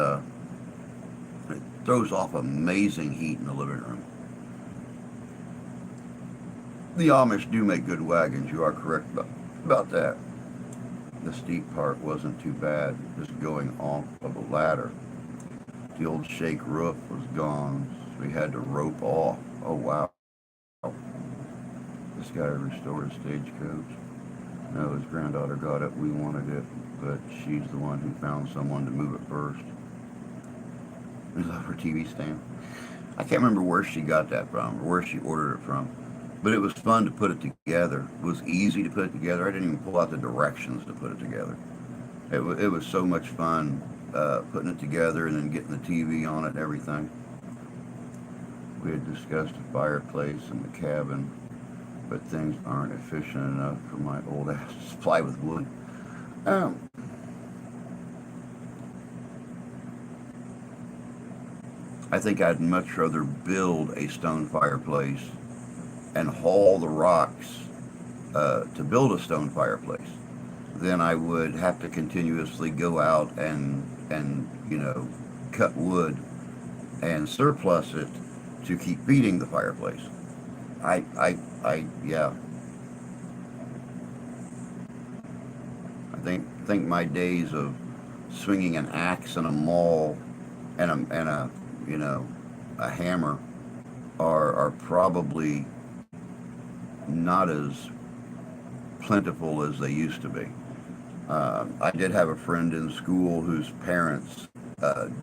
it throws off amazing heat in the living room. The Amish do make good wagons. You are correct about that. The steep part wasn't too bad, just going off of a ladder. The old shake roof was gone, so we had to rope off. Oh wow. This guy restored a stagecoach. No, his granddaughter got it. We wanted it, but she's the one who found someone to move it first. We love her TV stand. I can't remember where she got that from or where she ordered it from, but it was fun to put it together. It was easy to put it together. I didn't even pull out the directions to put it together. It was so much fun putting it together and then getting the TV on it and everything. We had discussed a fireplace in the cabin, but things aren't efficient enough for my old ass to supply with wood. Um, I think I'd much rather build a stone fireplace and haul the rocks to build a stone fireplace than I would have to continuously go out and cut wood and surplus it to keep feeding the fireplace. Yeah, I think my days of swinging an axe and a maul and a you know a hammer are probably not as plentiful as they used to be. I did have a friend in school whose parents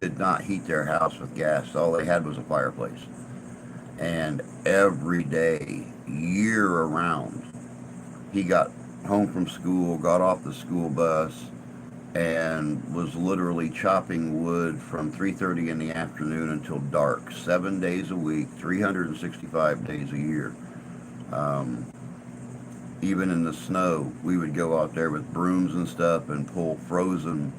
did not heat their house with gas. All they had was a fireplace. And every day, year around, he got home from school, got off the school bus, and was literally chopping wood from 3:30 in the afternoon until dark, 7 days a week, 365 days a year. Um, Even in the snow, we would go out there with brooms and stuff and pull frozen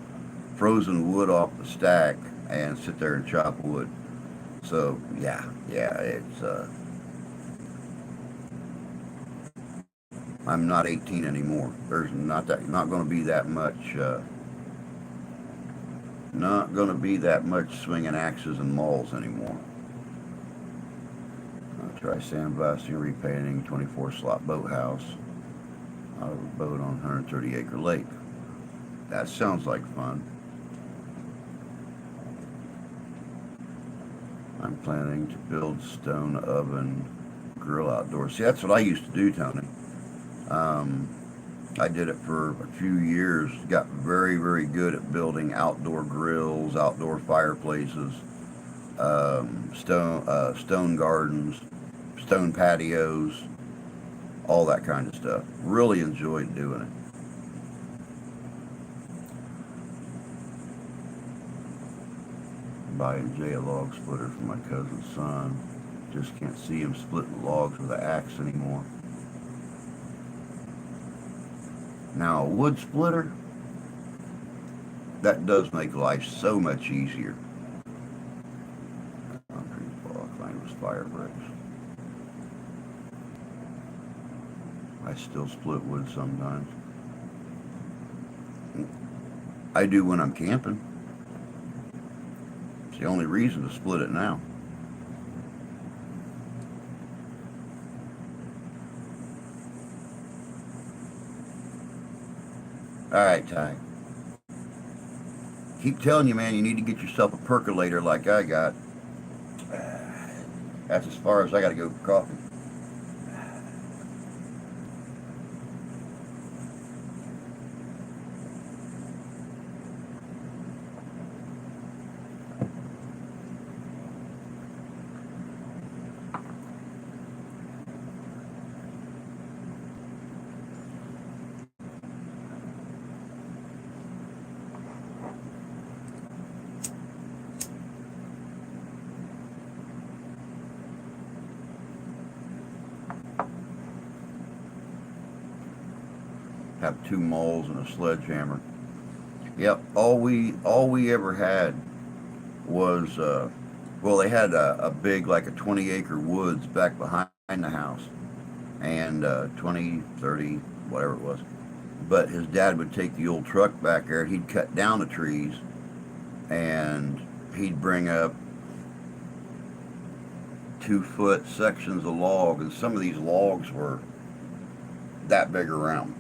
wood off the stack and sit there and chop wood. So yeah, it's I'm not 18 anymore. There's not going to be that much not going to be that much swinging axes and mauls anymore. I'll try sandblasting, repainting 24 slot boathouse out of a boat on 130-acre lake. That sounds like fun. I'm planning to build stone oven grill outdoors. See, that's what I used to do, Tony. Um, I did it for a few years. Got very, very good at building outdoor grills, outdoor fireplaces, stone gardens, stone patios, all that kind of stuff. Really enjoyed doing it. Buying Jay a log splitter for my cousin's son. Just can't see him splitting logs with an axe anymore. Now a wood splitter, that does make life so much easier. Concrete block, line was fire bricks. I still split wood sometimes. I do when I'm camping. It's the only reason to split it now. All right, Ty. Keep telling you, man, you need to get yourself a percolator like I got. That's as far as I got to go for coffee. Have two mauls and a sledgehammer. Yep, all we ever had was well, they had a big, like a 20-acre woods back behind the house, and 20, 30, whatever it was. But his dad would take the old truck back there. He'd cut down the trees, and he'd bring up 2-foot sections of log, and some of these logs were that big around.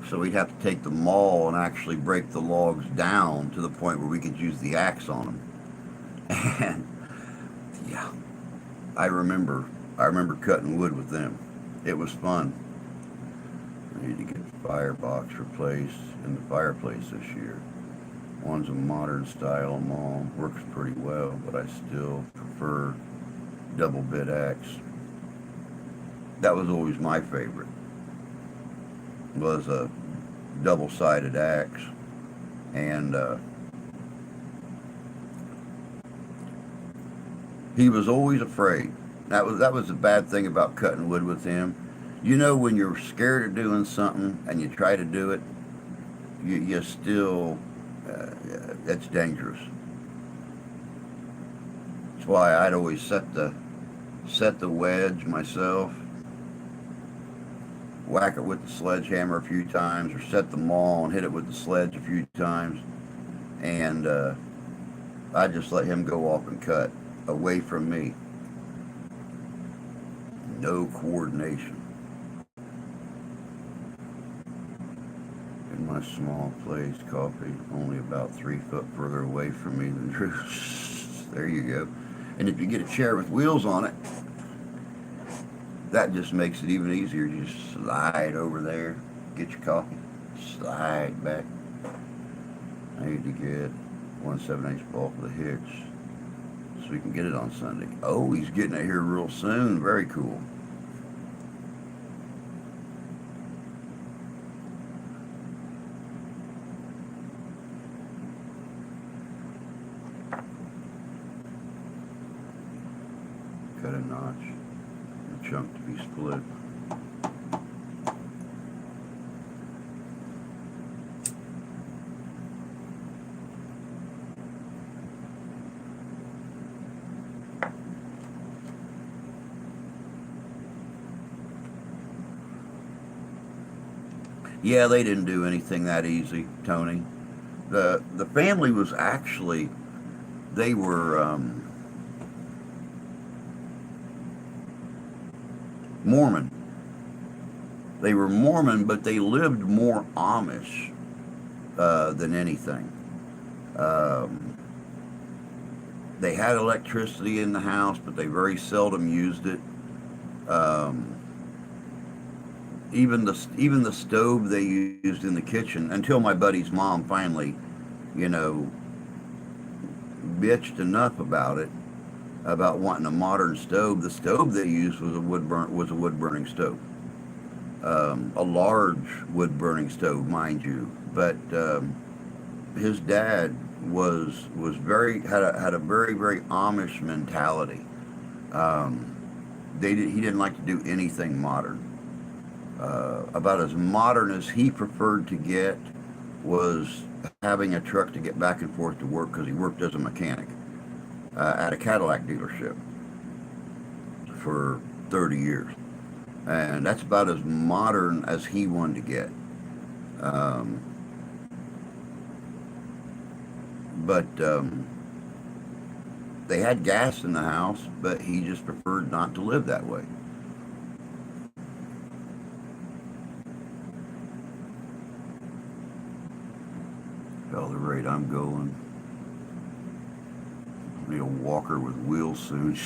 So we'd have to take the maul and actually break the logs down to the point where we could use the axe on them. And yeah, I remember cutting wood with them. It was fun. I need to get the firebox replaced in the fireplace this year. One's a modern style mall, works pretty well, but I still prefer double bit axe. That was always my favorite. Was a double-sided axe, and he was always afraid. That was the bad thing about cutting wood with him. You know, when you're scared of doing something and you try to do it, you still it's dangerous. That's why I'd always set the wedge myself, whack it with the sledgehammer a few times, or set the maul and hit it with the sledge a few times, and I just let him go off and cut away from me. No coordination. In my small place, coffee only about 3 foot further away from me than Drew. There you go. And if you get a chair with wheels on it, that just makes it even easier. You just slide over there, get your coffee, slide back. I need to get 1/7" bolt for the hitch so we can get it on Sunday. Oh, he's getting it here real soon. Very cool. Cut a notch, a chunk to be split. Yeah, they didn't do anything that easy, Tony. The family was actually, they were Mormon. They were Mormon, but they lived more Amish than anything. Um, they had electricity in the house, but they very seldom used it. Um, even the stove they used in the kitchen, until my buddy's mom finally, you know, bitched enough about it, about wanting a modern stove. The stove they used was a wood burning stove, a large wood burning stove, mind you. But his dad was had a very very Amish mentality. He didn't like to do anything modern. About as modern as he preferred to get was having a truck to get back and forth to work, because he worked as a mechanic at a Cadillac dealership for 30 years. And that's about as modern as he wanted to get. Um, but they had gas in the house, but he just preferred not to live that way. Hell, the rate I'm going, I need a walker with wheels soon.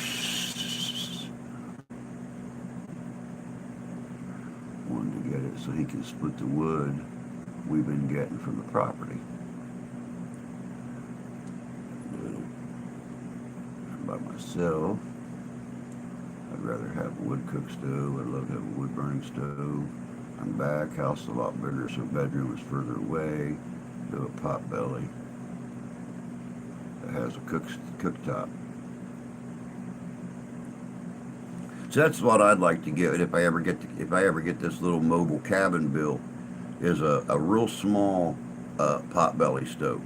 Wanted to get it so he can split the wood we've been getting from the property. I'm by myself. I'd rather have a wood cook stove. I'd love to have a wood burning stove. I'm back. House is a lot bigger, so bedroom is further away. Do a pot belly that has a cooktop. So that's what I'd like to get if I ever get this little mobile cabin built, is a real small pot belly stove.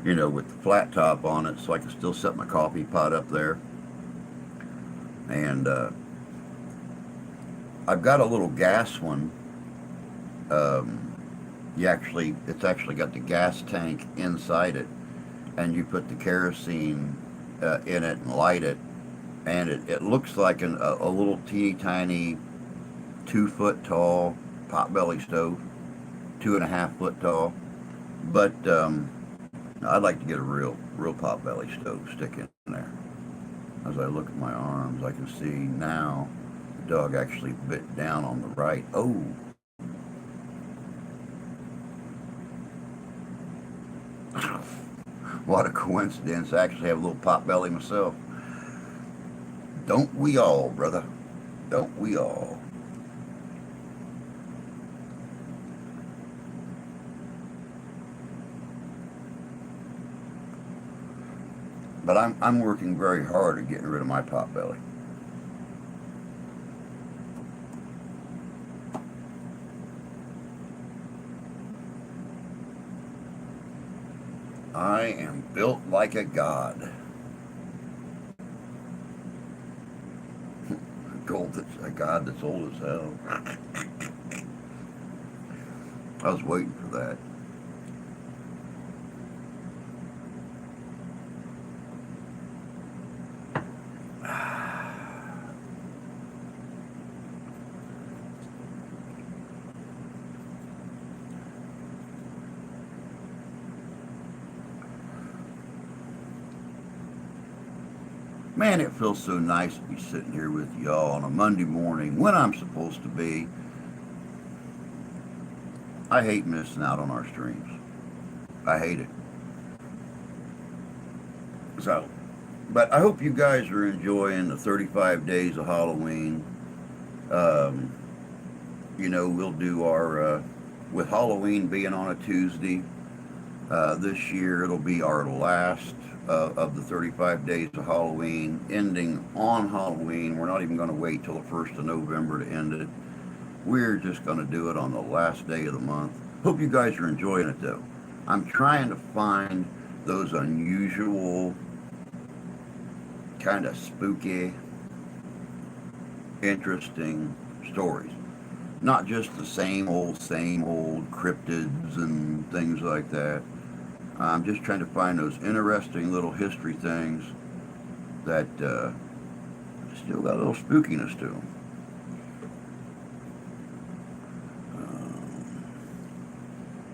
You know, with the flat top on it, so I can still set my coffee pot up there. And I've got a little gas one. It's actually got the gas tank inside it, and you put the kerosene in it and light it, and it looks like a little teeny tiny 2 foot tall potbelly stove, 2.5 foot tall. But I'd like to get a real potbelly stove stick in there. As I look at my arms, I can see now the dog actually bit down on the right. Oh, what a coincidence. I actually have a little pot belly myself. Don't we all, brother? Don't we all? But I'm working very hard at getting rid of my pot belly. I am built like a god. A god that's old as hell. I was waiting for that. Man, it feels so nice to be sitting here with y'all on a Monday morning when I'm supposed to be. I hate missing out on our streams. I hate it. So, but I hope you guys are enjoying the 35 days of Halloween. Um, we'll do our, with Halloween being on a Tuesday, this year it'll be our last of the 35 days of Halloween, ending on Halloween. We're not even going to wait till the 1st of November to end it. We're just going to do it on the last day of the month. Hope you guys are enjoying it though. I'm trying to find those unusual, kind of spooky, interesting stories. Not just the same old cryptids and things like that. I'm just trying to find those interesting little history things that still got a little spookiness to them.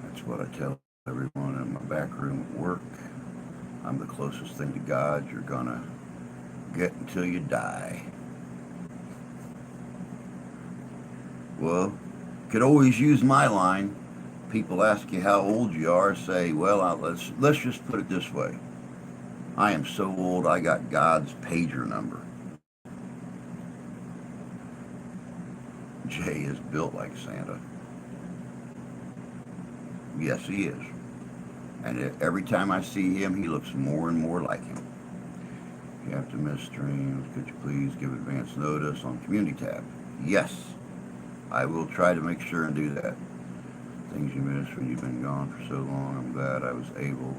That's what I tell everyone in my back room at work. I'm the closest thing to God you're gonna get until you die. Well, could always use my line. People ask you how old you are. Say, well, let's just put it this way. I am so old. I got God's pager number. Jay is built like Santa. Yes, he is. And every time I see him, he looks more and more like him. If you have to miss streams, could you please give advance notice on community tab? Yes, I will try to make sure and do that. Things you miss when you've been gone for so long. I'm glad I was able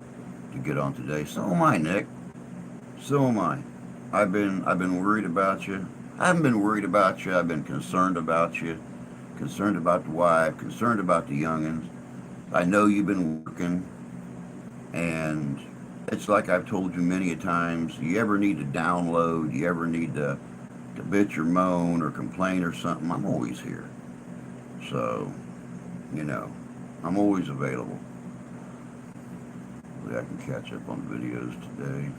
to get on today. So am I, Nick. So am I. I've been worried about you. I haven't been worried about you. I've been concerned about you. Concerned about the wife. Concerned about the youngins. I know you've been working, and it's like I've told you many a times. You ever need to download? You ever need to bitch or moan or complain or something? I'm always here. So, I'm always available. Hopefully I can catch up on videos today.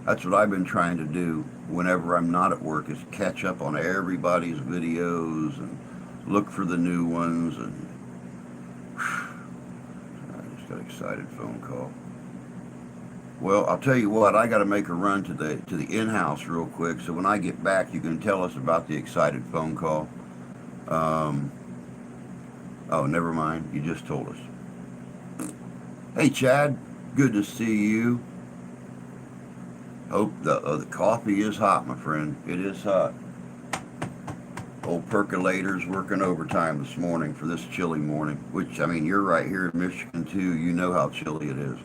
That's what I've been trying to do whenever I'm not at work, is catch up on everybody's videos and look for the new ones. And I just got an excited phone call. Well, I'll tell you what, I got to make a run to the in-house real quick, so when I get back you can tell us about the excited phone call. Oh, never mind, you just told us. Hey Chad, good to see you. Hope the coffee is hot, my friend. It is hot. Old percolator's working overtime this morning for this chilly morning, which, I mean, you're right here in Michigan too. You know how chilly it is.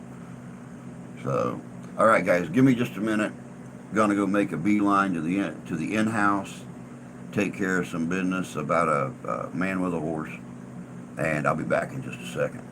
So, all right, guys, give me just a minute. Gonna go make a beeline to the in-house, take care of some business about a man with a horse, and I'll be back in just a second.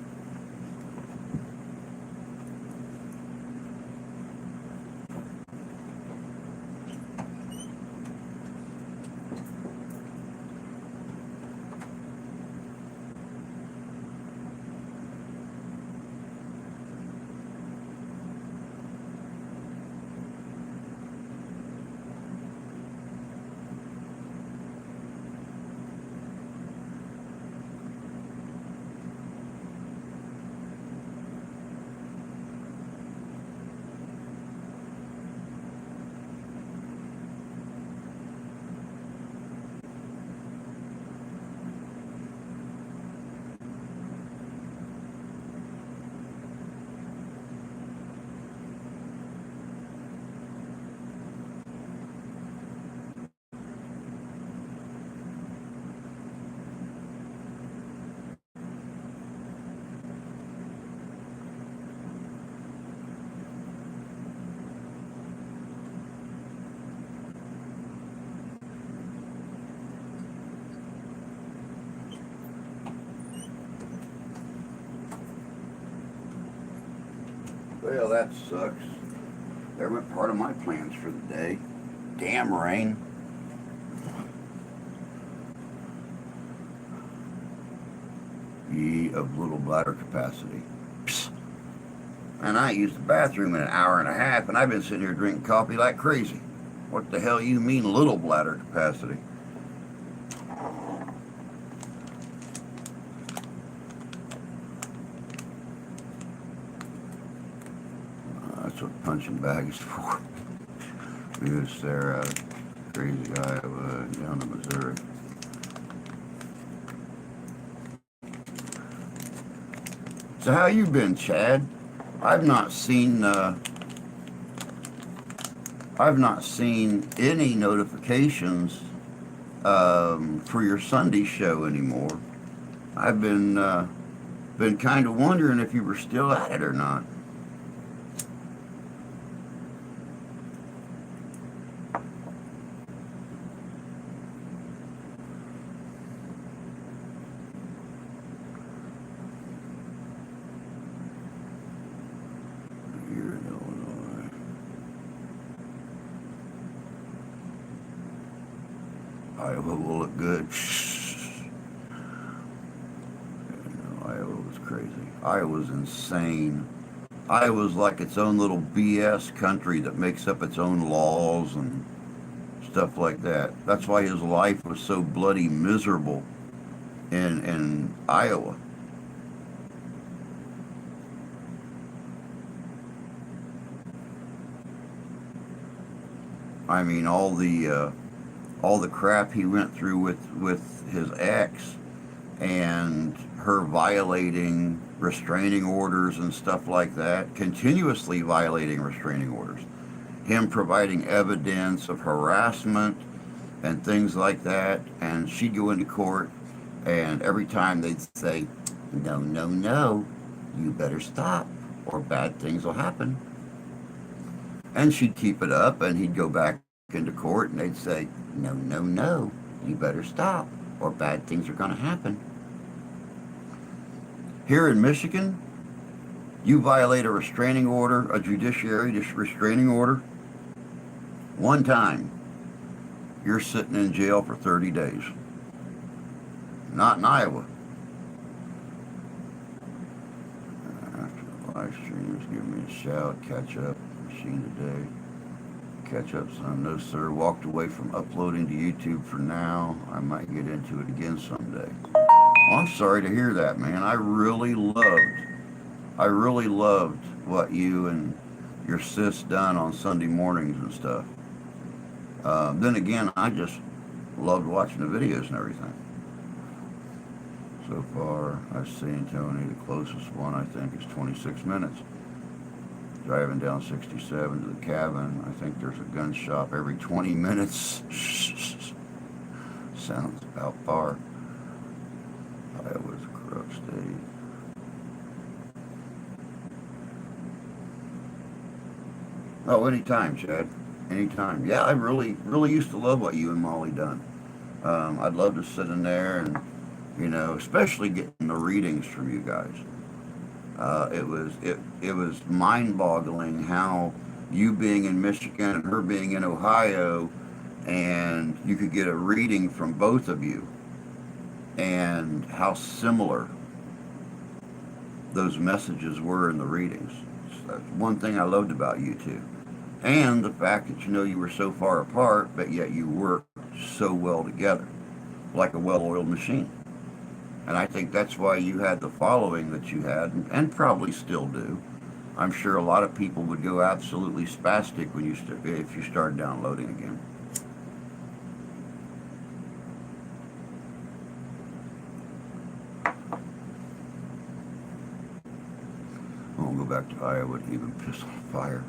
Well, that sucks. There went part of my plans for the day. Damn rain. Ye of little bladder capacity. Psst. And I used the bathroom in an hour and a half, and I've been sitting here drinking coffee like crazy. What the hell you mean little bladder capacity? That's what punching bag is for. We would stare out of crazy Iowa down to Missouri. So how you been, Chad? I've not seen any notifications for your Sunday show anymore. I've been kind of wondering if you were still at it or not. Here in Illinois. Iowa will look good. Iowa was crazy. Iowa's insane. Iowa's like its own little BS country that makes up its own laws and stuff like that. That's why his life was so bloody miserable in Iowa. I mean, all the crap he went through with his ex, and her violating restraining orders and stuff like that, continuously violating restraining orders, him providing evidence of harassment and things like that, and she'd go into court, and every time they'd say, no, no, no, you better stop, or bad things will happen. And she'd keep it up, and he'd go back into court, and they'd say, no, no, no, you better stop, or bad things are going to happen. Here in Michigan, you violate a restraining order, a judiciary restraining order, one time, you're sitting in jail for 30 days. Not in Iowa. After the live streams, give me a shout, catch up, machine today. Catch up some. No, sir. Walked away from uploading to YouTube for now. I might get into it again someday. Well, I'm sorry to hear that, man. I really loved what you and your sis done on Sunday mornings and stuff. Then again, I just loved watching the videos and everything. So far, I've seen Tony. The closest one, I think, is 26 minutes. Driving down 67 to the cabin. I think there's a gun shop every 20 minutes. Sounds about far. Iowa's a corrupt state. Oh, anytime, Chad. Anytime. Yeah, I really used to love what you and Molly done. I'd love to sit in there and, especially getting the readings from you guys. It was mind-boggling how you being in Michigan and her being in Ohio, and you could get a reading from both of you, and how similar those messages were in the readings. So that's one thing I loved about you two, and the fact that you were so far apart, but yet you worked so well together, like a well-oiled machine. And I think that's why you had the following that you had, and probably still do. I'm sure a lot of people would go absolutely spastic when if you started downloading again. I'll go back to Iowa to even piss on fire.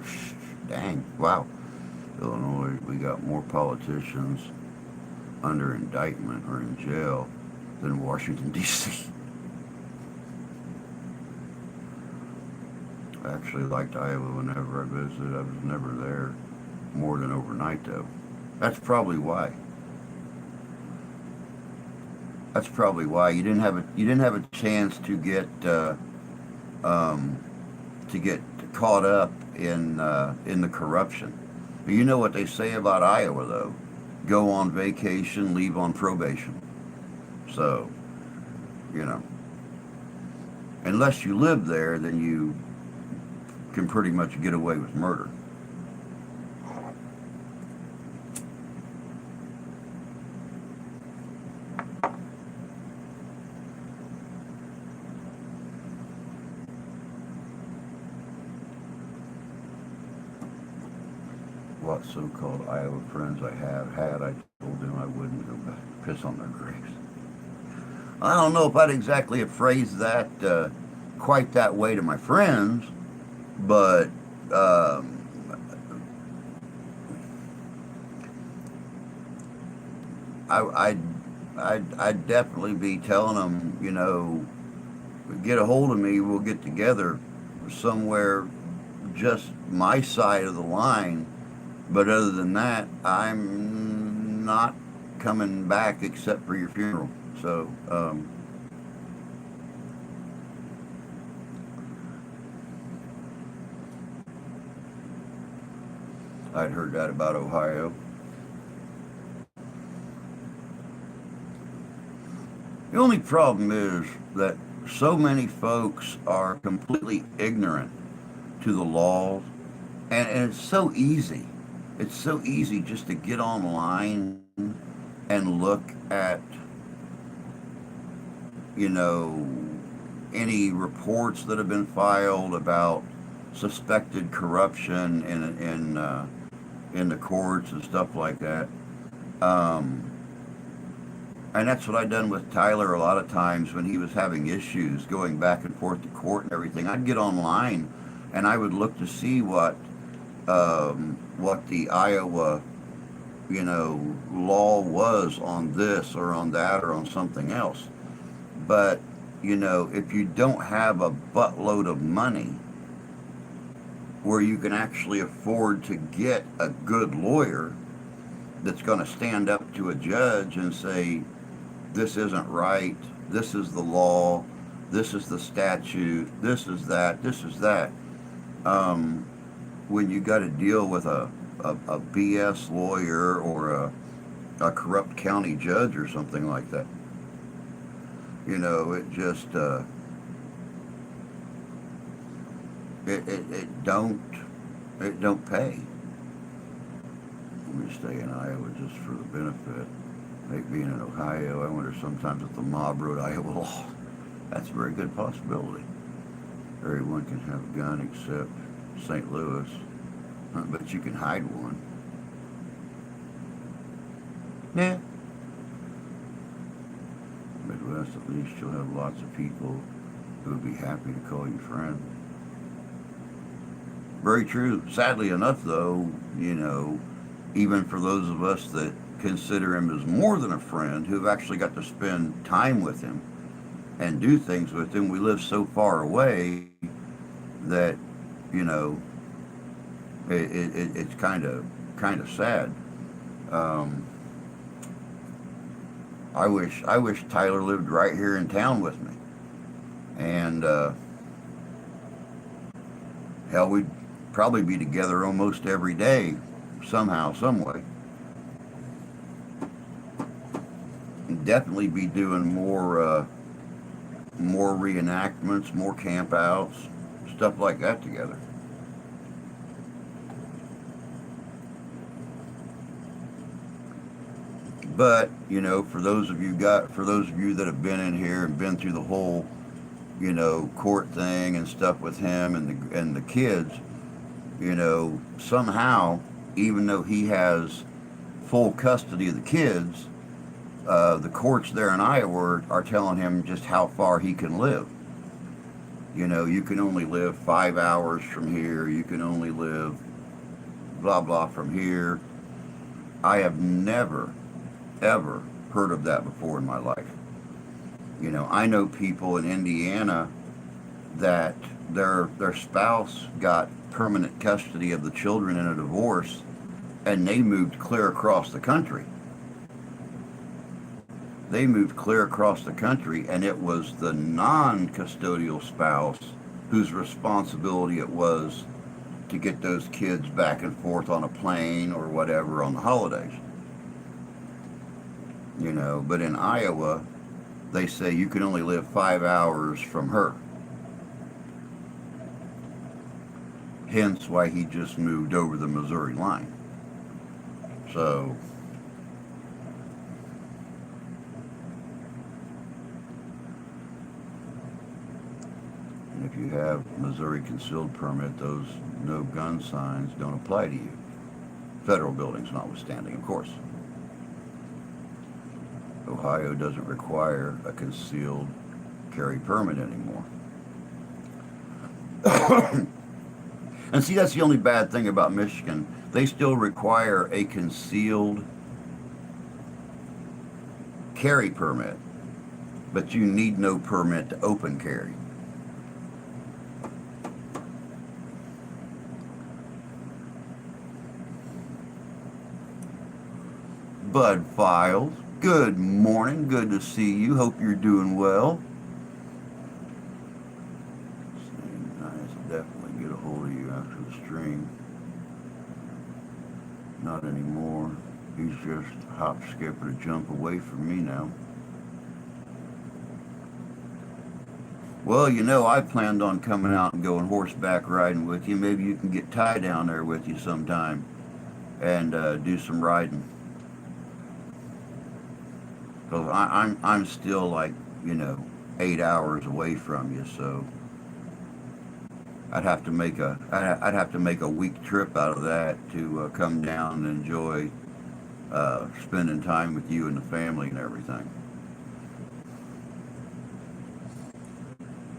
Dang, wow. Illinois, we got more politicians under indictment or in jail than Washington, D.C. I actually liked Iowa whenever I visited. I was never there more than overnight, though. That's probably why. You didn't have a chance to get to get caught up in the corruption. You know what they say about Iowa, though: go on vacation, leave on probation. So, you know, unless you live there, then you can pretty much get away with murder. What so-called Iowa friends I have had, I told them I wouldn't go back, piss on their graves. I don't know if I'd exactly have phrased that quite that way to my friends, but I, I'd definitely be telling them, you know, get a hold of me, we'll get together somewhere just my side of the line. But other than that, I'm not coming back except for your funeral. So, I'd heard that about Ohio. The only problem is that so many folks are completely ignorant to the laws, and it's so easy. It's so easy just to get online and look at, you know, any reports that have been filed about suspected corruption in the courts and stuff like that. Um, and that's what I done with Tyler a lot of times when he was having issues going back and forth to court and everything. I'd get online and I would look to see what the Iowa, you know, law was on this or on that or on something else. But, you know, if you don't have a buttload of money where you can actually afford to get a good lawyer that's going to stand up to a judge and say, this isn't right, this is the law, this is the statute, this is that, this is that. When you got to deal with a BS lawyer or a corrupt county judge or something like that, you know, it just, it don't pay. Let me stay in Iowa just for the benefit. Like being in Ohio, I wonder sometimes if the mob wrote Iowa law. That's a very good possibility. Everyone can have a gun except St. Louis, but you can hide one. Yeah. Midwest, at least you'll have lots of people who would be happy to call you friend. Very true. Sadly enough, though, you know, even for those of us that consider him as more than a friend, who've actually got to spend time with him and do things with him, we live so far away that, you know, it's kind of sad. Um, I wish Tyler lived right here in town with me, and hell, we'd probably be together almost every day, somehow, some way. And definitely be doing more reenactments, more campouts, stuff like that together. But you know, for those of you that have been in here and been through the whole, you know, court thing and stuff with him and the kids, you know, somehow, even though he has full custody of the kids, the courts there in Iowa are telling him just how far he can live. You know, you can only live 5 hours from here. You can only live blah blah from here. I have never ever heard of that before in my life. You know, I know people in Indiana that their spouse got permanent custody of the children in a divorce, and they moved clear across the country. They moved clear across the country, and it was the non-custodial spouse whose responsibility it was to get those kids back and forth on a plane or whatever on the holidays. You know, but in Iowa, they say you can only live 5 hours from her. Hence why he just moved over the Missouri line. So, and if you have Missouri concealed permit, those no gun signs don't apply to you. Federal buildings notwithstanding, of course. Ohio doesn't require a concealed carry permit anymore. And see, that's the only bad thing about Michigan. They still require a concealed carry permit, but you need no permit to open carry. Bud Files, good morning. Good to see you. Hope you're doing well. Nice. Definitely get a hold of you after the stream. Not anymore. He's just hop, skip, or jump away from me now. Well, you know, I planned on coming out and going horseback riding with you. Maybe you can get Ty down there with you sometime and do some riding. Because I'm still like, you know, 8 hours away from you, so I'd have to make a week trip out of that to come down and enjoy spending time with you and the family and everything.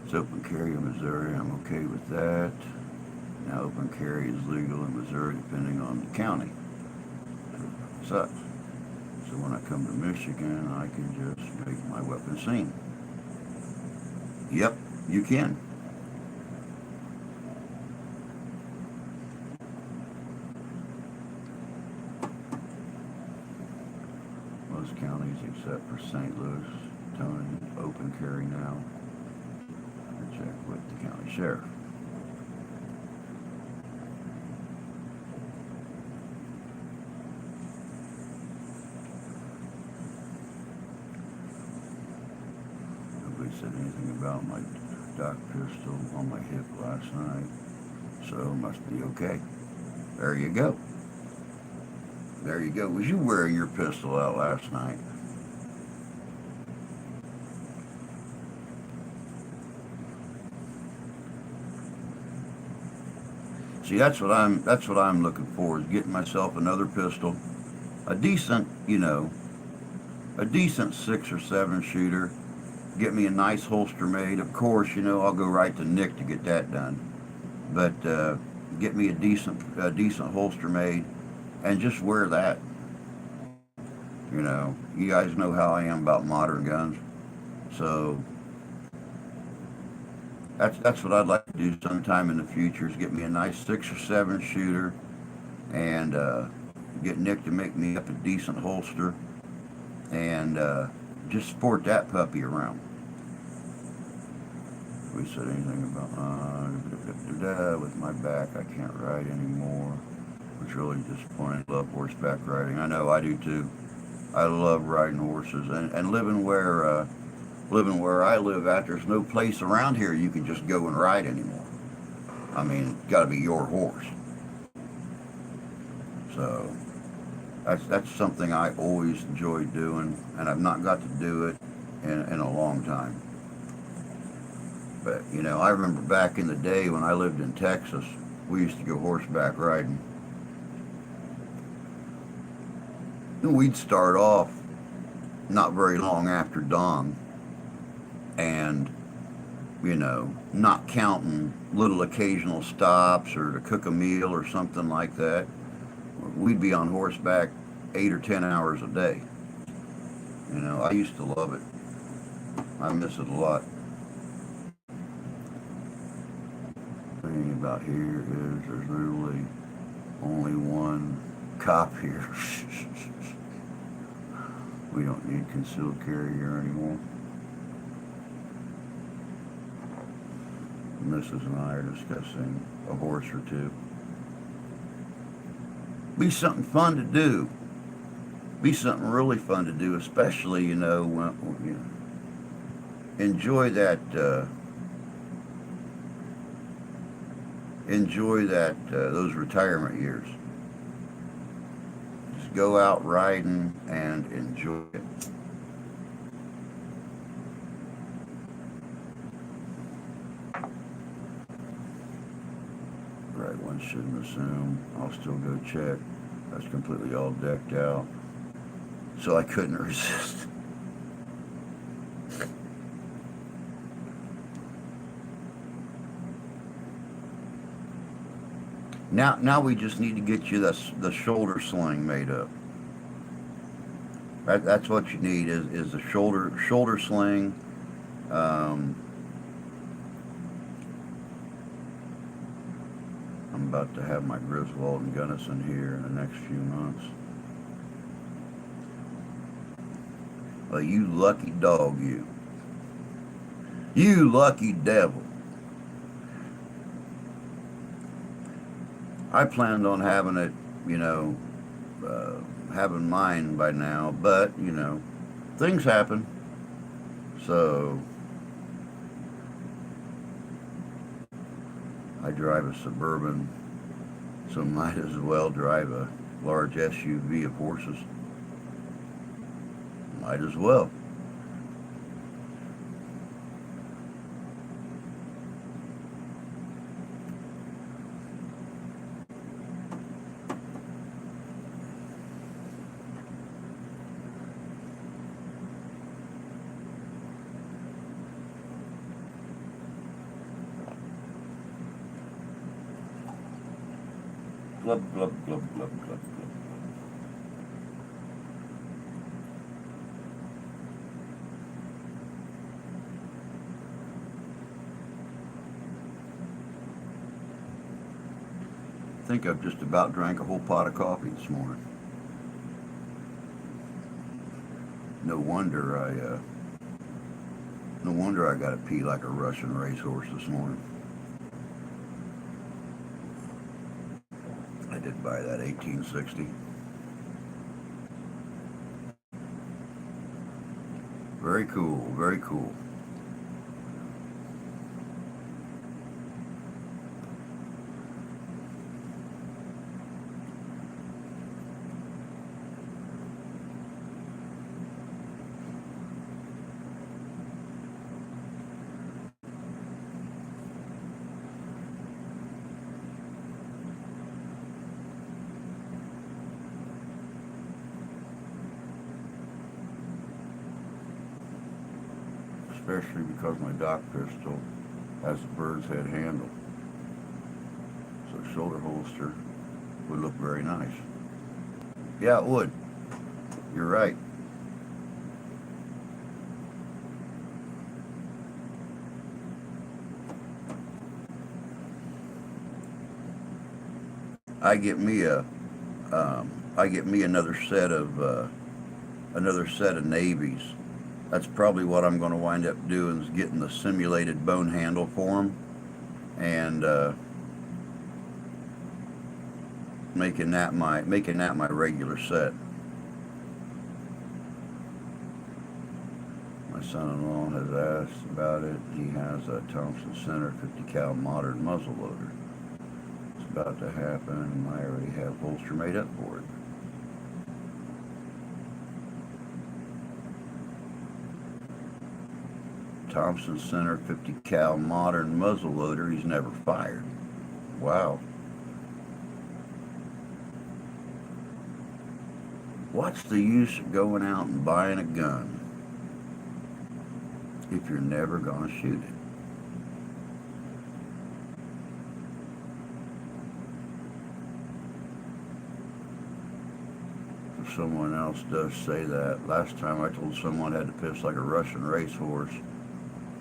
It's open carry in Missouri. I'm okay with that. Now open carry is legal in Missouri depending on the county. Sucks. So when I come to Michigan, I can just make my weapon seen. Yep, you can. Most counties except for St. Louis, Tony, open carry now. I check with the county sheriff. Said anything about my Doc pistol on my hip last night, so must be okay. There you go. There you go. Was you wearing your pistol out last night? See, that's what I'm looking for, is getting myself another pistol, a decent, you know, a decent 6 or 7 shooter. Get me a nice holster made. Of course, you know, I'll go right to Nick to get that done. But get me a decent holster made, and just wear that. You know, you guys know how I am about modern guns, so that's what I'd like to do sometime in the future, is get me a nice 6 or 7 shooter, and get Nick to make me up a decent holster, and just sport that puppy around. We said anything about with my back, I can't ride anymore, which really disappointing. Love horseback riding. I know, I do too. I love riding horses, and living where I live at, there's no place around here you can just go and ride anymore. I mean, it's got to be your horse. So that's something I always enjoyed doing, and I've not got to do it in a long time. But, you know, I remember back in the day when I lived in Texas, we used to go horseback riding. And we'd start off not very long after dawn, and, you know, not counting little occasional stops or to cook a meal or something like that, we'd be on horseback 8 or 10 hours a day. You know, I used to love it. I miss it a lot. The thing about here is there's literally only one cop here. We don't need concealed carry here anymore. Mrs. and I are discussing a horse or two. Be something fun to do. Be something really fun to do, especially when you know, enjoy that those retirement years. Just go out riding and enjoy it. Right one shouldn't assume. I'll still go check. That's completely all decked out. So I couldn't resist. Now we just need to get you the shoulder sling made up. That's what you need is the shoulder sling. Um, I'm about to have my Griswold and Gunnison here in the next few months. Well, you lucky dog, you. You lucky devil. I planned on having it, having mine by now, but, things happen. So, I drive a Suburban, so might as well drive a large SUV of horses. Might as well. Glub, glub, glub, glub, glub, glub. I think I've just about drank a whole pot of coffee this morning. No wonder I got to pee like a Russian racehorse this morning. I did buy that 1860. Very cool, very cool. Especially because my Doc pistol has a bird's head handle. So shoulder holster would look very nice. Yeah, it would. You're right. I get me a, I get me another set of navies. That's probably what I'm going to wind up doing is getting the simulated bone handle for them and making that my regular set. My son-in-law has asked about it. He has a Thompson Center 50 cal modern muzzle loader. It's about to happen. I already have holster made up for it. Thompson Center 50 cal modern muzzle loader he's never fired. Wow. What's the use of going out and buying a gun if you're never going to shoot it? If someone else does say that, last time I told someone I had to piss like a Russian racehorse,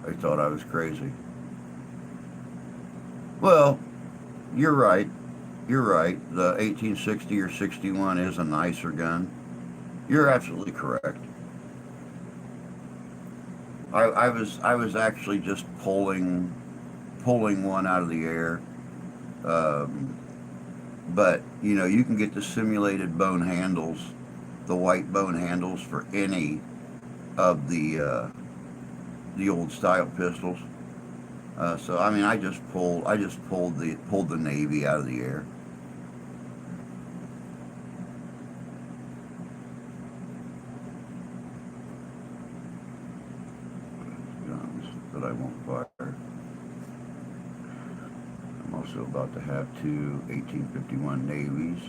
they thought I was crazy. Well, you're right. You're right. The 1860 or 61 is a nicer gun. You're absolutely correct. I was actually just pulling pulling one out of the air. Um, but you know, you can get the simulated bone handles, the white bone handles for any of the old style pistols. So I mean, I just pulled the Navy out of the air. Guns that I won't fire. I'm also about to have two 1851 Navies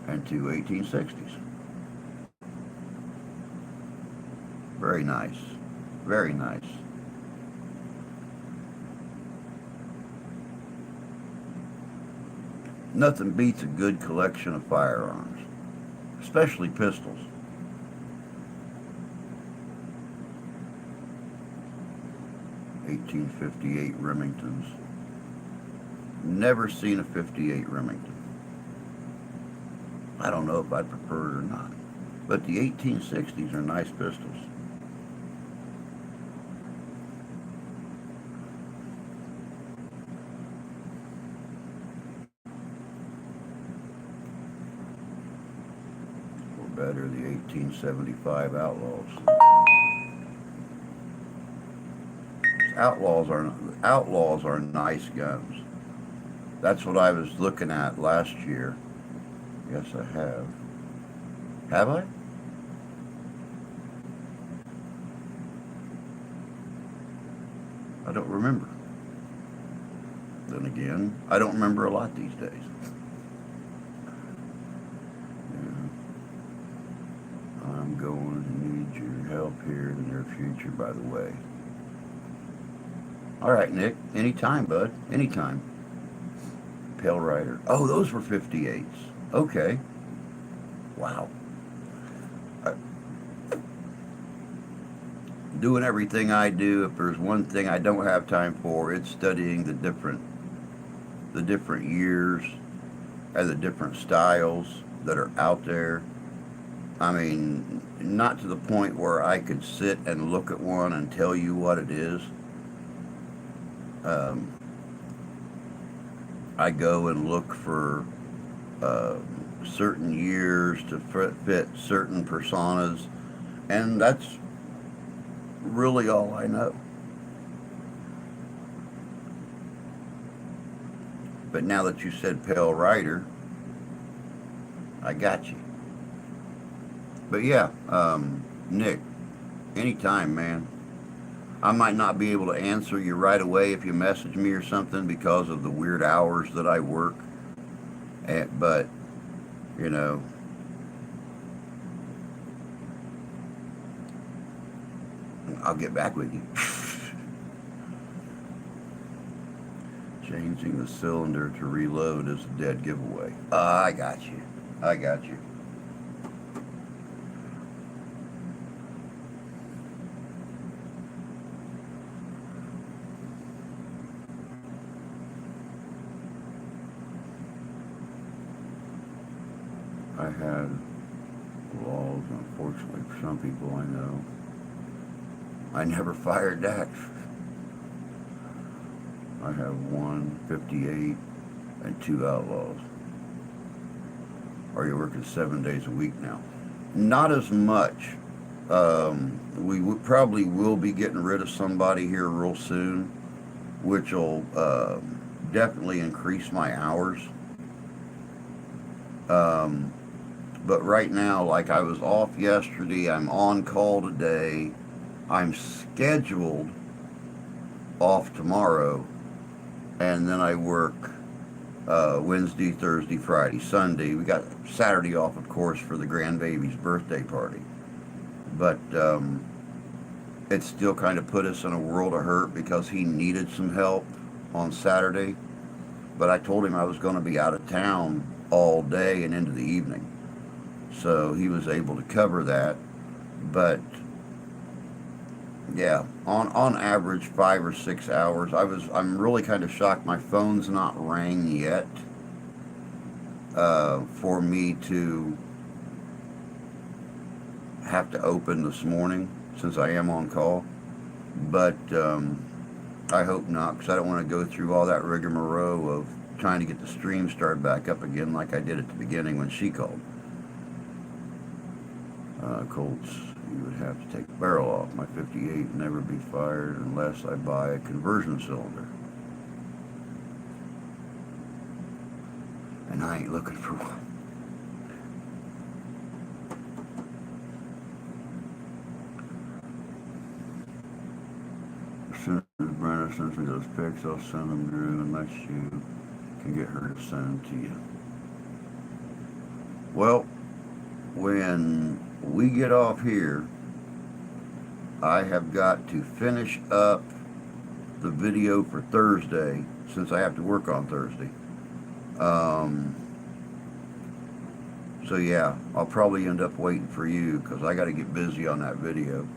and two 1860s. Very nice. Very nice. Nothing beats a good collection of firearms, especially pistols. 1858 Remingtons. Never seen a 58 Remington. I don't know if I'd prefer it or not. But the 1860s are nice pistols. Or better, the 1875 Outlaws. Outlaws are nice guns. That's what I was looking at last year. Yes, I have. Have I? I don't remember. Then again, I don't remember a lot these days. Yeah. I'm going to need your help here in the near future, by the way. All right, Nick. Anytime, bud. Anytime. Pale Rider. Oh, those were 58s. Okay. Wow. I, doing everything I do, if there's one thing I don't have time for, it's studying the different years and the different styles that are out there. I mean, not to the point where I could sit and look at one and tell you what it is. Um, I go and look for uh, certain years to fit certain personas, and that's really all I know. But now that you said Pale Rider, I got you. But yeah, Nick, anytime, man. I might not be able to answer you right away if you message me or something because of the weird hours that I work. But, you know, I'll get back with you. Changing the cylinder to reload is a dead giveaway. I got you. I got you. I had laws, unfortunately, for some people I know. I never fired that. I have one 58 and two Outlaws. Are you working 7 days a week now? Not as much. Probably will be getting rid of somebody here real soon, which will definitely increase my hours. But right now, like I was off yesterday, I'm on call today, I'm scheduled off tomorrow, and then I work Wednesday, Thursday, Friday, Sunday. We got Saturday off, of course, for the grandbaby's birthday party. But it still kind of put us in a world of hurt because he needed some help on Saturday. But I told him I was going to be out of town all day and into the evening. So he was able to cover that. But yeah, on average 5 or 6 hours. I'm really kind of shocked my phone's not rang yet for me to have to open this morning since I am on call. But I hope not, because I don't want to go through all that rigmarole of trying to get the stream started back up again like I did at the beginning when she called. Colts, you would have to take the barrel off. My 58 never be fired unless I buy a conversion cylinder. And I ain't looking for one. As soon as Brenda sends me those pics, I'll send them to her unless you can get her to send them to you. Well, when we get off here, I have got to finish up the video for Thursday since I have to work on Thursday. So yeah, I'll probably end up waiting for you because I got to get busy on that video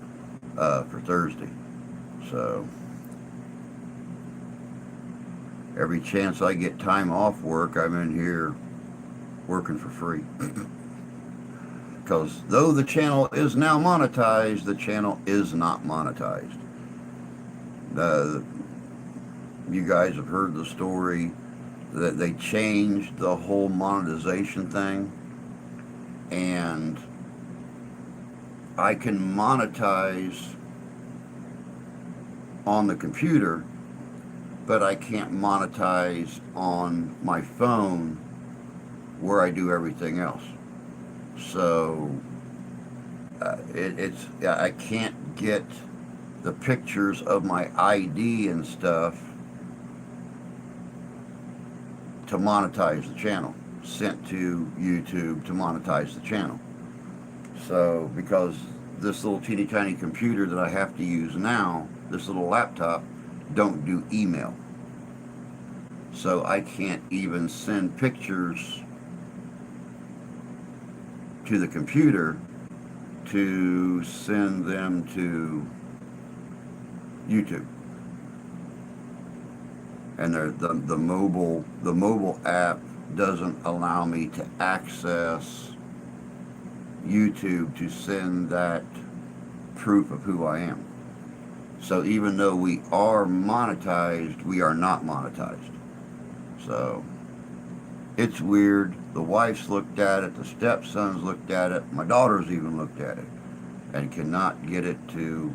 for Thursday. So every chance I get time off work, I'm in here working for free. Because though the channel is now monetized, the channel is not monetized. You guys have heard the story that they changed the whole monetization thing, and I can monetize on the computer, but I can't monetize on my phone where I do everything else. So I can't get the pictures of my ID and stuff to monetize the channel, sent to YouTube to monetize the channel. So because this little teeny tiny computer that I have to use now, this little laptop, don't do email. So I can't even send pictures to the computer to send them to YouTube. And the mobile app doesn't allow me to access YouTube to send that proof of who I am. So even though we are monetized, we are not monetized. So it's weird. The wife's looked at it, the stepson's looked at it, my daughter's even looked at it, and cannot get it to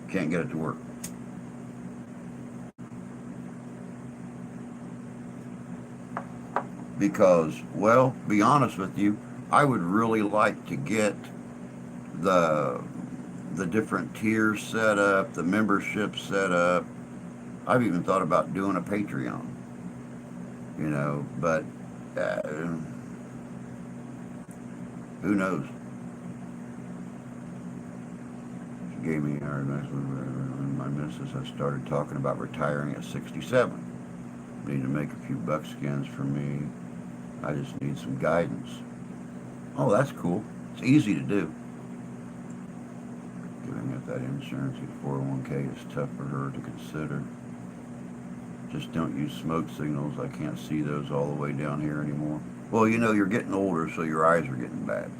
can't get it to work. Because, well, be honest with you, I would really like to get the different tiers set up, the membership set up. I've even thought about doing a Patreon, but who knows? She gave me my missus has started talking about retiring at 67. Need to make a few buckskins for me. I just need some guidance. Oh, that's cool. It's easy to do. Giving up that insurance at 401k is tough for her to consider. Just don't use smoke signals. I can't see those all the way down here anymore. Well, you're getting older, so your eyes are getting bad.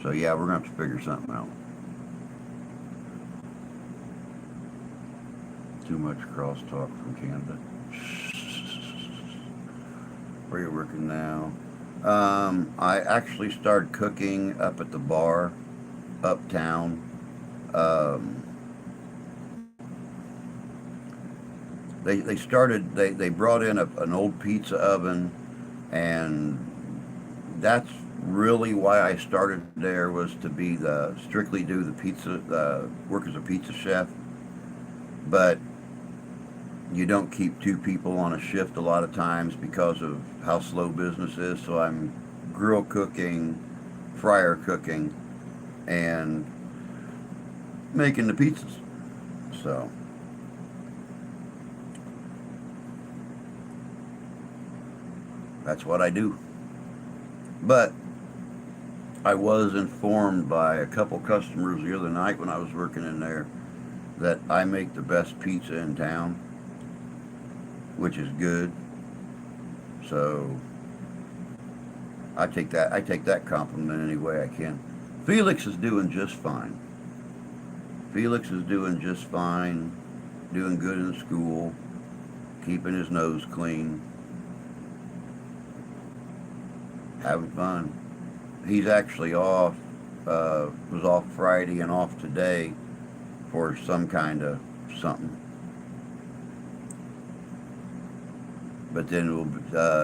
So yeah, we're going to have to figure something out. Too much crosstalk from Canada. Where are you working now? I actually started cooking up at the bar uptown. They brought in an old pizza oven, and that's really why I started there, was to strictly do the pizza, work as a pizza chef. But you don't keep two people on a shift a lot of times because of how slow business is. So I'm grill cooking, fryer cooking, and making the pizzas. So that's what I do. But I was informed by a couple customers the other night when I was working in there that I make the best pizza in town, which is good. So I take that compliment any way I can. Felix is doing just fine. Felix is doing just fine, doing good in school, keeping his nose clean, having fun. He's actually off, was off Friday and off today for some kind of something. But then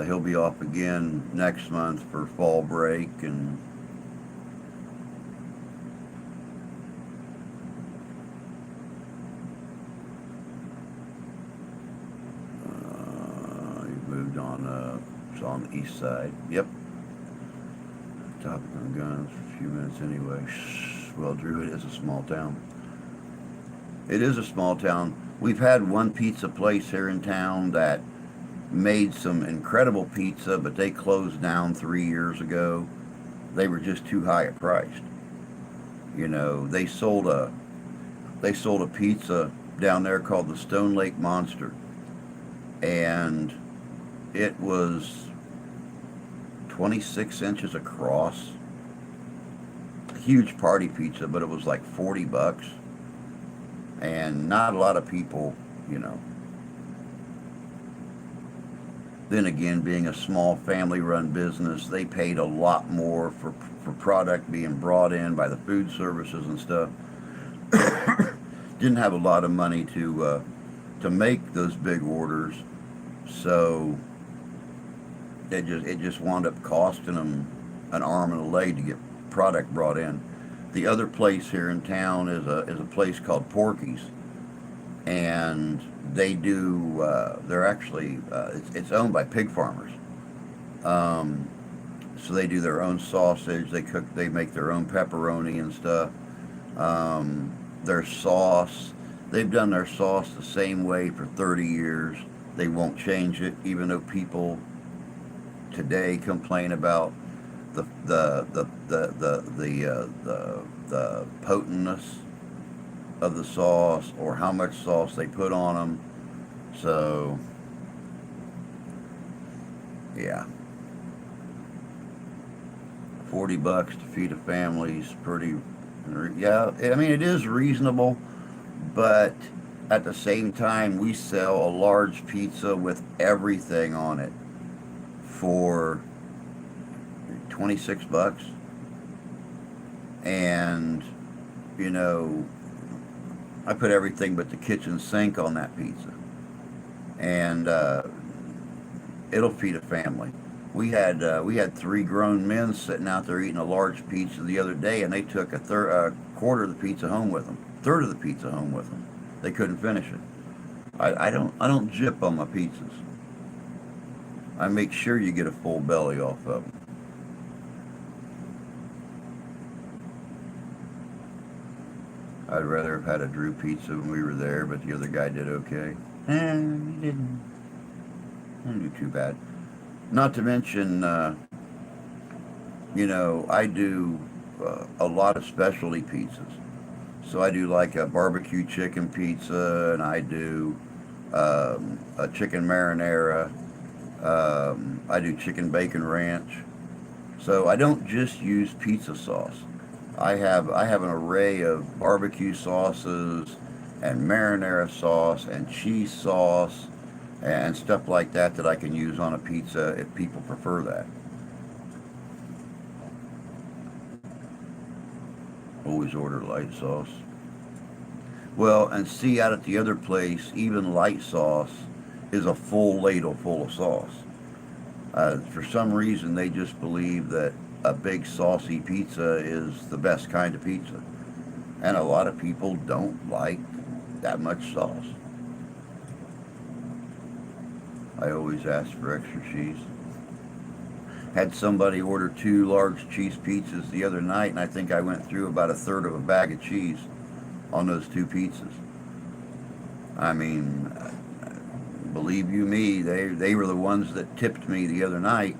he'll be off again next month for fall break, and he moved on. It's on the east side. Yep. Topic on guns for a few minutes anyway. Well, Drew, it is a small town. It is a small town. We've had one pizza place here in town that made some incredible pizza, but they closed down 3 years ago. They were just too high a priced. You know, they sold a pizza down there called the Stone Lake Monster, and it was 26 inches across. A huge party pizza, but it was like $40, and not a lot of people, you know. Then again, being a small family-run business, they paid a lot more for product being brought in by the food services and stuff. Didn't have a lot of money to make those big orders, so it just wound up costing them an arm and a leg to get product brought in. The other place here in town is a place called Porky's, and they do. They're actually it's owned by pig farmers. So they do their own sausage. They make their own pepperoni and stuff. Their sauce. They've done their sauce the same way for 30 years. They won't change it, even though people today complain about the potentness of the sauce or how much sauce they put on them. So yeah, $40 to feed a family is pretty. Yeah, I mean it is reasonable, but at the same time we sell a large pizza with everything on it for $26, and you know, I put everything but the kitchen sink on that pizza, and it'll feed a family. We had three grown men sitting out there eating a large pizza the other day, and they took a quarter of the pizza home with them, third of the pizza home with them. They couldn't finish it. I don't jip on my pizzas. I make sure you get a full belly off of them. I'd rather have had a Drew pizza when we were there, but the other guy did okay. He didn't do too bad. Not to mention, you know, I do a lot of specialty pizzas. So I do like a barbecue chicken pizza, and I do a chicken marinara. I do chicken bacon ranch. So I don't just use pizza sauce. I have an array of barbecue sauces and marinara sauce and cheese sauce and stuff like that I can use on a pizza if people prefer that. Always order light sauce. Well, and see, out at the other place, even light sauce is a full ladle full of sauce. For some reason, they just believe that a big saucy pizza is the best kind of pizza. And a lot of people don't like that much sauce. I always ask for extra cheese. Had somebody order 2 large cheese pizzas the other night, and I think I went through about a third of a bag of cheese on those 2 pizzas. I mean, believe you me, they were the ones that tipped me the other night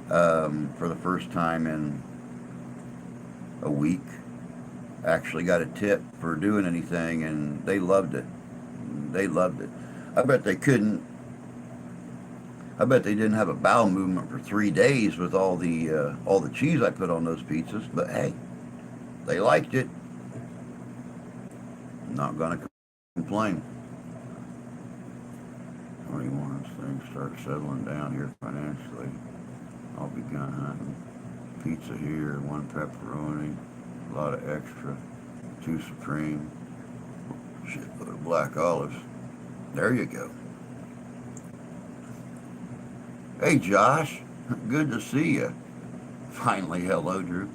for the first time in a week. Actually got a tip for doing anything, and they loved it. They loved it. I bet they couldn't I bet they didn't have a bowel movement for 3 days with all the cheese I put on those pizzas. But hey, they liked it. I'm not gonna complain. 21 things start settling down here financially. I'll be gun hunting. Pizza here, one pepperoni, a lot of extra, two supreme, shitload of black olives. There you go. Hey Josh, good to see you. Finally, hello Drew.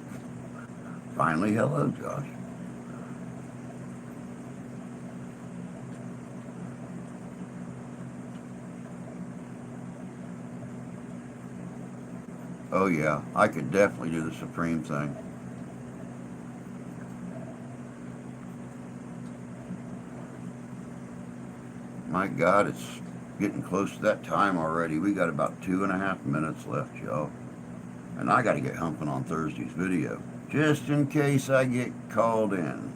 Finally, hello Josh. Oh yeah, I could definitely do the supreme thing. My God, it's getting close to that time already. We got about 2.5 minutes left, y'all. And I got to get humping on Thursday's video, just in case I get called in.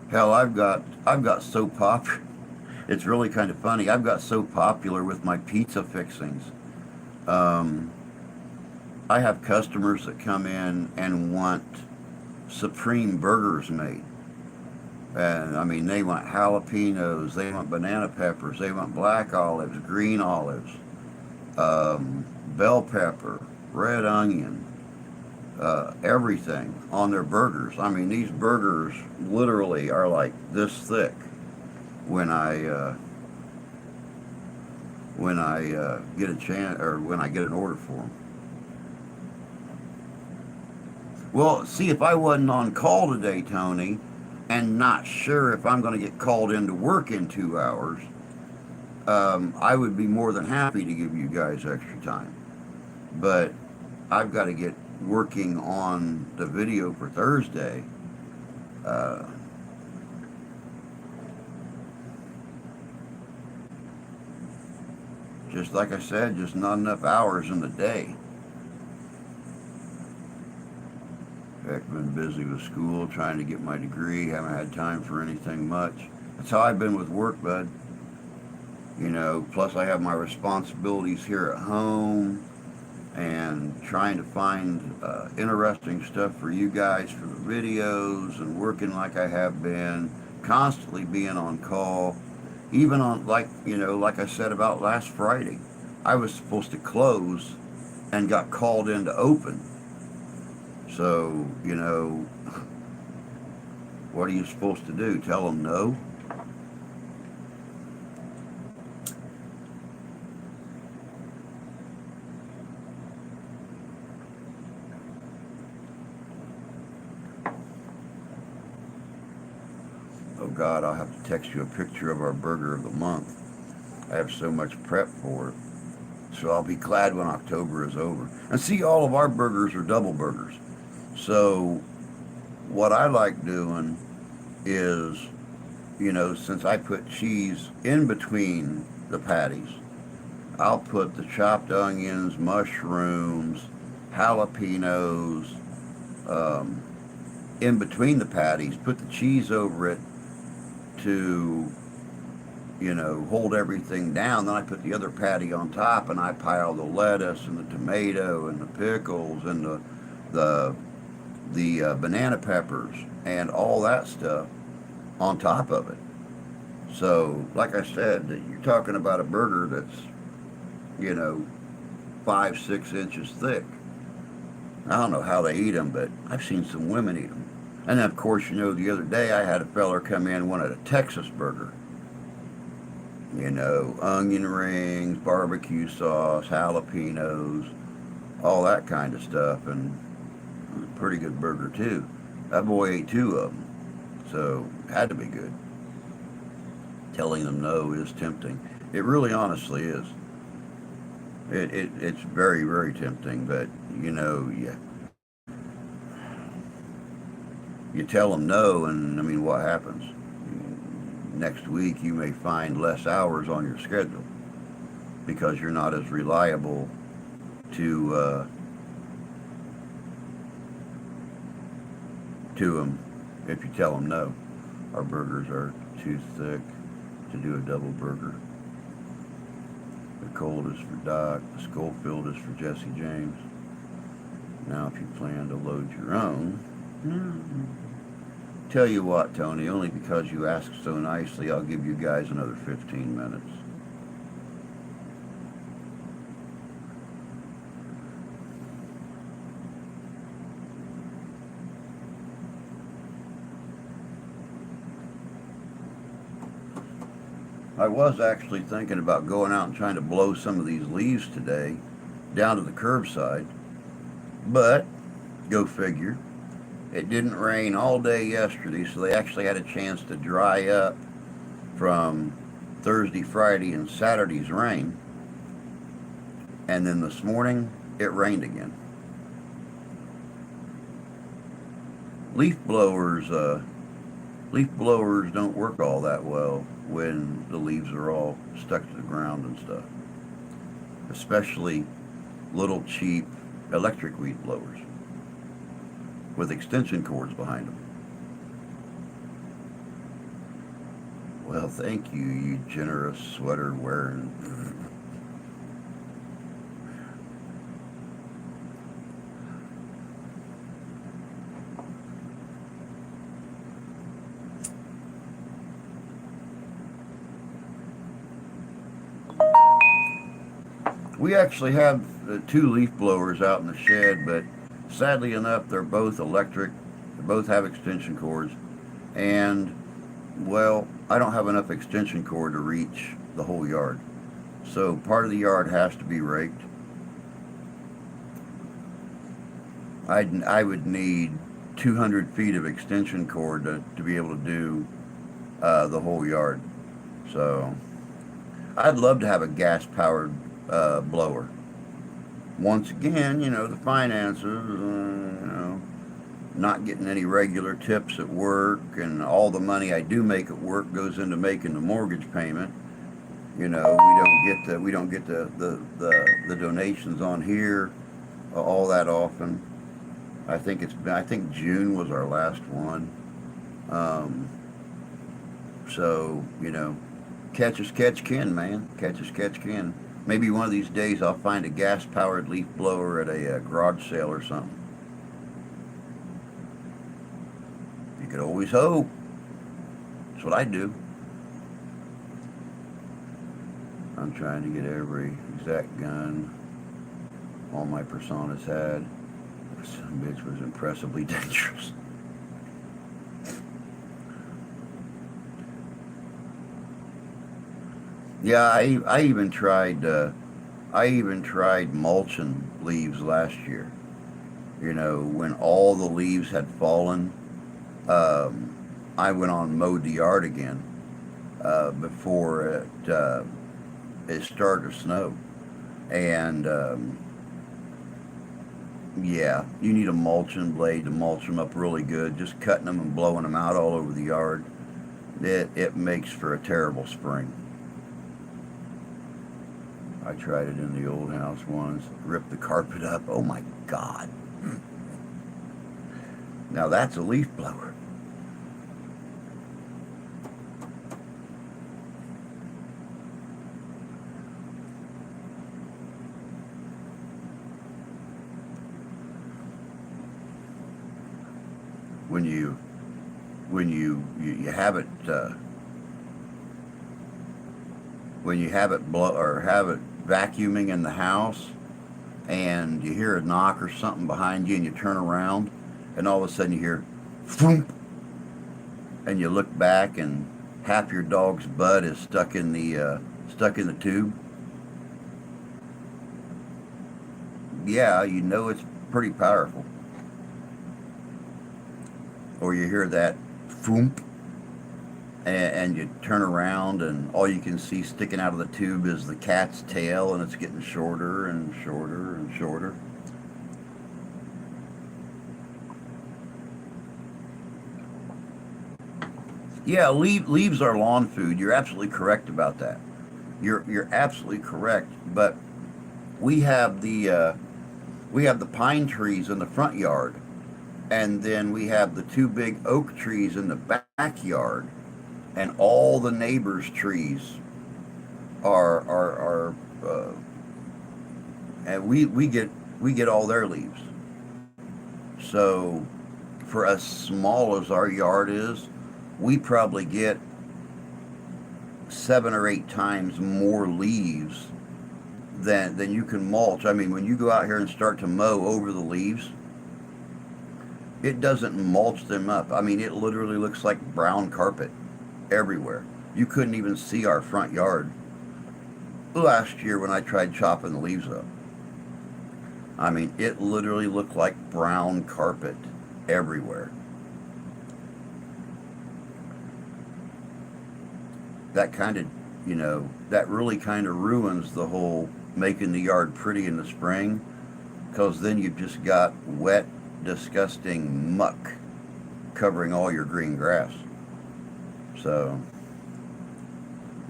Hell, I've got so popular. It's really kind of funny. I've got so popular with my pizza fixings. Um, I have customers that come in and want supreme burgers made. And I mean, they want jalapenos, they want banana peppers, they want black olives, green olives, bell pepper, red onion, everything on their burgers. I mean, these burgers literally are like this thick when I get a chance or when I get an order for them. Well, see, if I wasn't on call today, Tony, and not sure if I'm going to get called into work in 2 hours, I would be more than happy to give you guys extra time. But I've got to get working on the video for Thursday. Uh, just like I said, just not enough hours in the day. Heck, been busy with school, trying to get my degree. Haven't had time for anything much. That's how I've been with work, bud. You know, plus I have my responsibilities here at home and trying to find interesting stuff for you guys for the videos and working like I have been, constantly being on call. Even on, like, you know, like I said about last Friday, I was supposed to close and got called in to open. So, you know, what are you supposed to do? Tell them no? Oh God, I'll have to text you a picture of our burger of the month. I have so much prep for it. So I'll be glad when October is over. And see, all of our burgers are double burgers. So what I like doing is, you know, since I put cheese in between the patties, I'll put the chopped onions, mushrooms, jalapenos um, in between the patties, put the cheese over it to, you know, hold everything down. Then I put the other patty on top and I pile the lettuce and the tomato and the pickles and the banana peppers and all that stuff on top of it. So, like I said, you're talking about a burger that's, you know, 5, 6 inches thick. I don't know how they eat them, but I've seen some women eat them. And then, of course, you know, the other day I had a feller come in wanted a Texas burger. You know, onion rings, barbecue sauce, jalapenos, all that kind of stuff, and a pretty good burger too. That boy ate two of them, so had to be good. Telling them no is tempting. It really honestly is. It's very, very tempting, but you know, you tell them no, and I mean, what happens? Next week you may find less hours on your schedule because you're not as reliable to them if you tell them no. Our burgers are too thick. to do a double burger. The cold is for Doc. The Schofield is for Jesse James. Now, if you plan to load your own, tell you what, Tony, only because you asked so nicely, I'll give you guys another 15 minutes. I was actually thinking about going out and trying to blow some of these leaves today down to the curbside, but go figure. It didn't rain all day yesterday, so they actually had a chance to dry up from Thursday, Friday, and Saturday's rain. And then this morning, it rained again. Leaf blowers, leaf blowers don't work all that well when the leaves are all stuck to the ground and stuff. Especially little cheap electric weed blowers with extension cords behind them. Well, thank you, you generous sweater wearing. We actually have two leaf blowers out in the shed, but sadly enough, they're both electric. They both have extension cords, and well, I don't have enough extension cord to reach the whole yard. So part of the yard has to be raked. I would need 200 feet of extension cord to be able to do the whole yard. So I'd love to have a gas-powered blower. Once again, the finances, not getting any regular tips at work, and all the money I do make at work goes into making the mortgage payment. We don't get the donations on here all that often. I think June was our last one. So catch as catch can, man. Catch as catch can. Maybe one of these days I'll find a gas-powered leaf blower at a garage sale or something. You could always hope. That's what I do. I'm trying to get every exact gun all my personas had. This son bitch was impressively dangerous. Yeah, I even tried mulching leaves last year. When all the leaves had fallen, I went on and mowed the yard again before it started to snow. And yeah, you need a mulching blade to mulch them up really good. Just cutting them and blowing them out all over the yard, it makes for a terrible spring. I tried it in the old house once, ripped the carpet up. Oh my God. Now that's a leaf blower. When you have it when you have it blow or have it vacuuming in the house, and you hear a knock or something behind you, and you turn around, and all of a sudden you hear thump, and you look back, and half your dog's butt is stuck in the tube. Yeah, it's pretty powerful. Or you hear that thump, and you turn around, and all you can see sticking out of the tube is the cat's tail, and it's getting shorter and shorter and shorter. Yeah, leaves are lawn food. You're absolutely correct about that. You're absolutely correct. But we have the pine trees in the front yard, and then we have the two big oak trees in the backyard. and all the neighbors' trees are and we get all their leaves. So for as small as our yard is, we probably get 7 or 8 times more leaves than you can mulch. I mean, when you go out here and start to mow over the leaves, it doesn't mulch them up. I mean, it literally looks like brown carpet everywhere. You couldn't even see our front yard last year when I tried chopping the leaves up. I mean, it literally looked like brown carpet everywhere. That kind of, that really kind of ruins the whole making the yard pretty in the spring, because then you've just got wet, disgusting muck covering all your green grass. So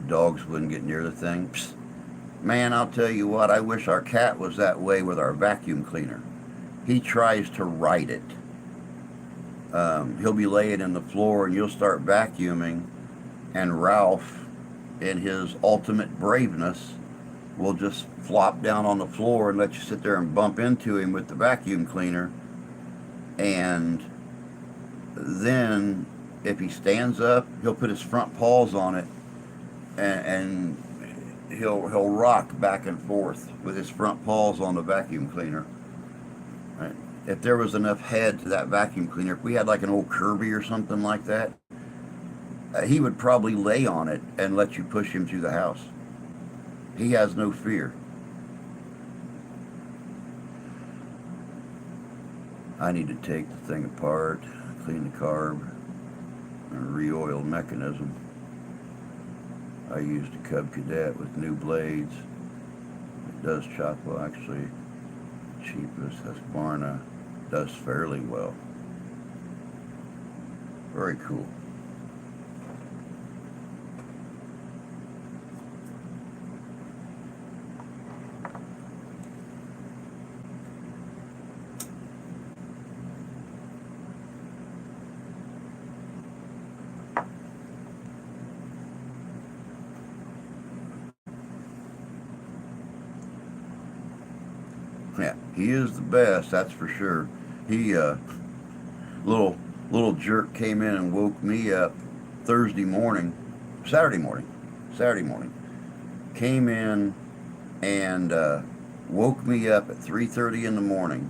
dogs wouldn't get near the thing. Psst. Man, I'll tell you what, I wish our cat was that way with our vacuum cleaner. He tries to ride it. He'll be laying in the floor and you'll start vacuuming, and Ralph, in his ultimate braveness, will just flop down on the floor and let you sit there and bump into him with the vacuum cleaner. And then, if he stands up, he'll put his front paws on it, and he'll rock back and forth with his front paws on the vacuum cleaner. Right? If there was enough head to that vacuum cleaner, if we had like an old Kirby or something like that, he would probably lay on it and let you push him through the house. He has no fear. I need to take the thing apart, clean the carb, and re-oil the mechanism. I used a Cub Cadet with new blades. It does chop well, actually. Cheapest Husqvarna does fairly well. Very cool. Yeah, he is the best, that's for sure. He little jerk came in and woke me up Thursday morning, Saturday morning. Came in and woke me up at 3:30 in the morning,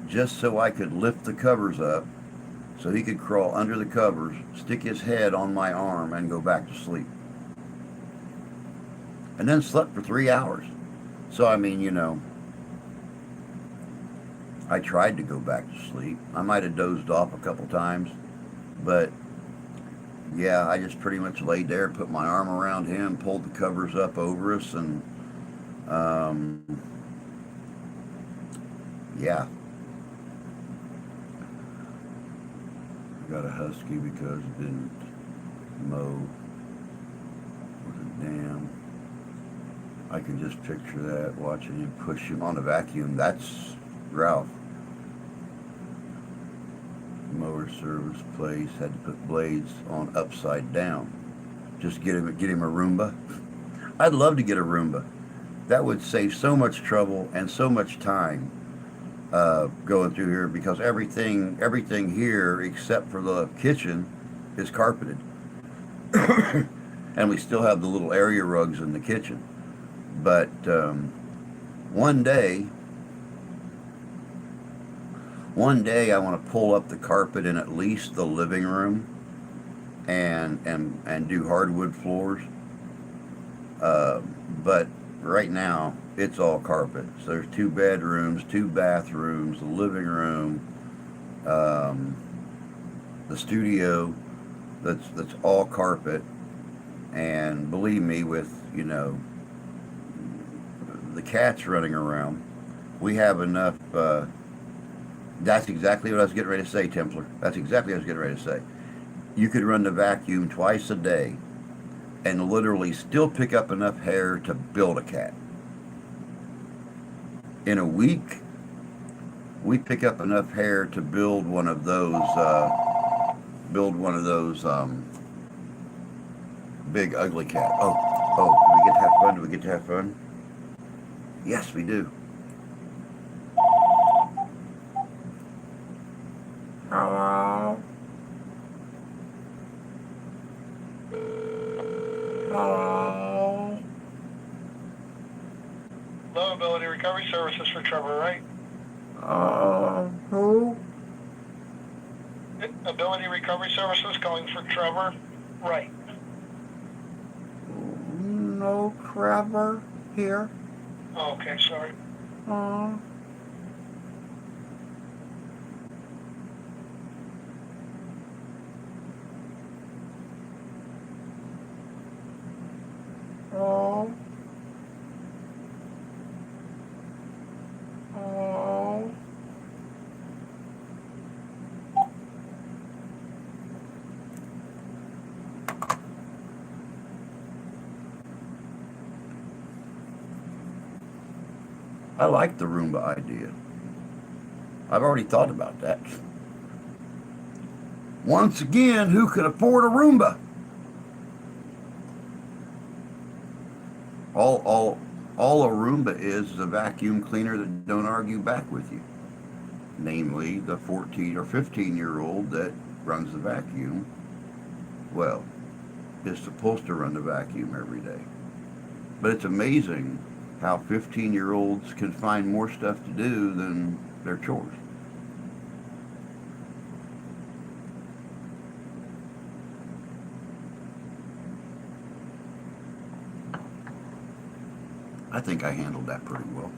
just so I could lift the covers up, so he could crawl under the covers, stick his head on my arm, and go back to sleep. And then slept for 3 hours. So I mean, I tried to go back to sleep. I might have dozed off a couple times, but yeah, I just pretty much laid there, put my arm around him, pulled the covers up over us, and yeah. I got a husky because it didn't mow with a dam. I can just picture that, watching him push him on a vacuum. That's Ralph. Mower service place, had to put blades on upside down. Just get him a Roomba. I'd love to get a Roomba. That would save so much trouble and so much time going through here, because everything here except for the kitchen is carpeted. And we still have the little area rugs in the kitchen. But one day I want to pull up the carpet in at least the living room and do hardwood floors. But right now it's all carpet. So there's 2 bedrooms, 2 bathrooms, the living room, the studio. That's all carpet. And believe me, with the cats running around, we have enough. That's exactly what I was getting ready to say, Templar. That's exactly what I was getting ready to say. You could run the vacuum twice a day and literally still pick up enough hair to build a cat. In a week, we pick up enough hair to build one of those big ugly cat. Oh, do we get to have fun? Do we get to have fun? Yes, we do. Hello? Hello? Low Ability Recovery Services for Trevor, right? Who? Ability Recovery Services calling for Trevor, right? No Trevor here. Oh, okay, sorry. Uh, oh. Oh. I like the Roomba idea. I've already thought about that. Once again, who could afford a Roomba? All a Roomba is a vacuum cleaner that don't argue back with you. Namely, the 14 or 15-year-old that runs the vacuum, well, is supposed to run the vacuum every day. But it's amazing how 15-year-olds can find more stuff to do than their chores. I think I handled that pretty well.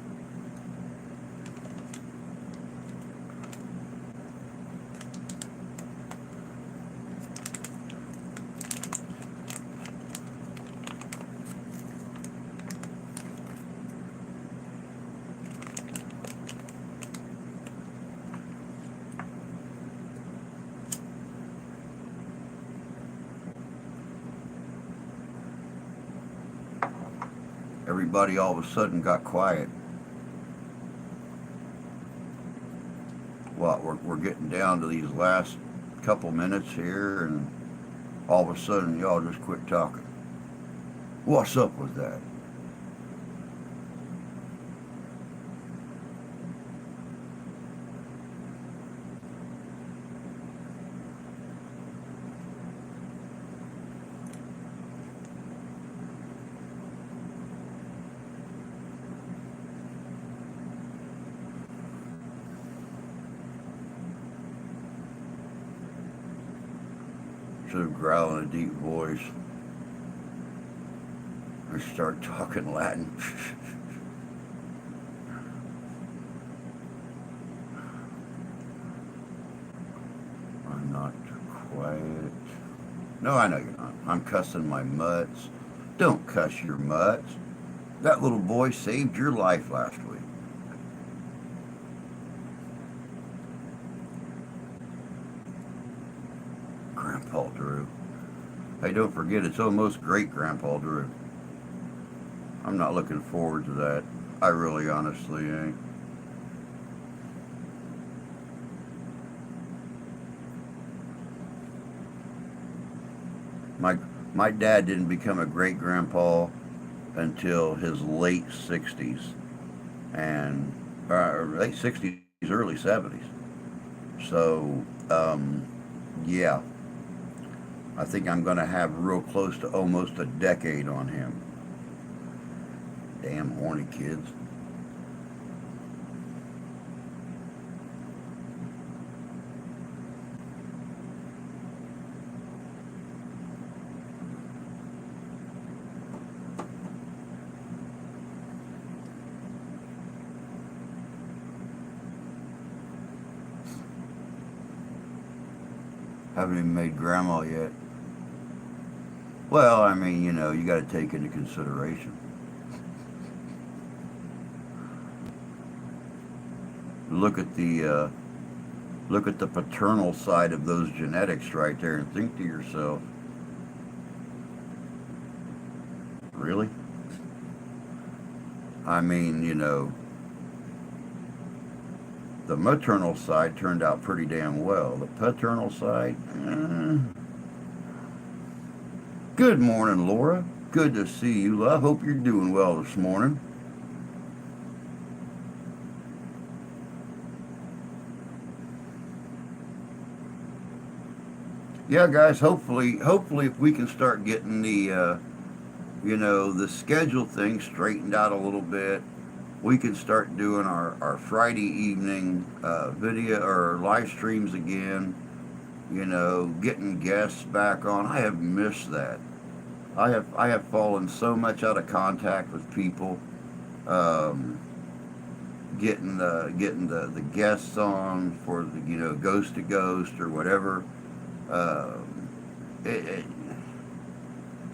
Everybody all of a sudden got quiet. Well, we're getting down to these last couple minutes here, and all of a sudden y'all just quit talking. What's up with that? Sort of growl in a deep voice. I start talking Latin. I'm not quiet. No, I know you're not. I'm cussing my mutts. Don't cuss your mutts. That little boy saved your life last week. Grandpa Drew. Hey, don't forget, it's almost great Grandpa Drew. I'm not looking forward to that. I really honestly ain't. My dad didn't become a great grandpa until his late 60s and late 60s, early 70s. So, yeah, I think I'm going to have real close to almost a decade on him. Damn horny kids. Haven't even made grandma yet. Well, I mean, you got to take into consideration. Look at the paternal side of those genetics right there, and think to yourself, really? I mean, the maternal side turned out pretty damn well. The paternal side, Good morning, Laura. Good to see you, love. Hope you're doing well this morning. Yeah, guys. Hopefully, if we can start getting the schedule thing straightened out a little bit, we can start doing our Friday evening video or live streams again. Getting guests back on. I have missed that. I have fallen so much out of contact with people. Um, getting the guests on for the ghost to ghost or whatever. Um, it's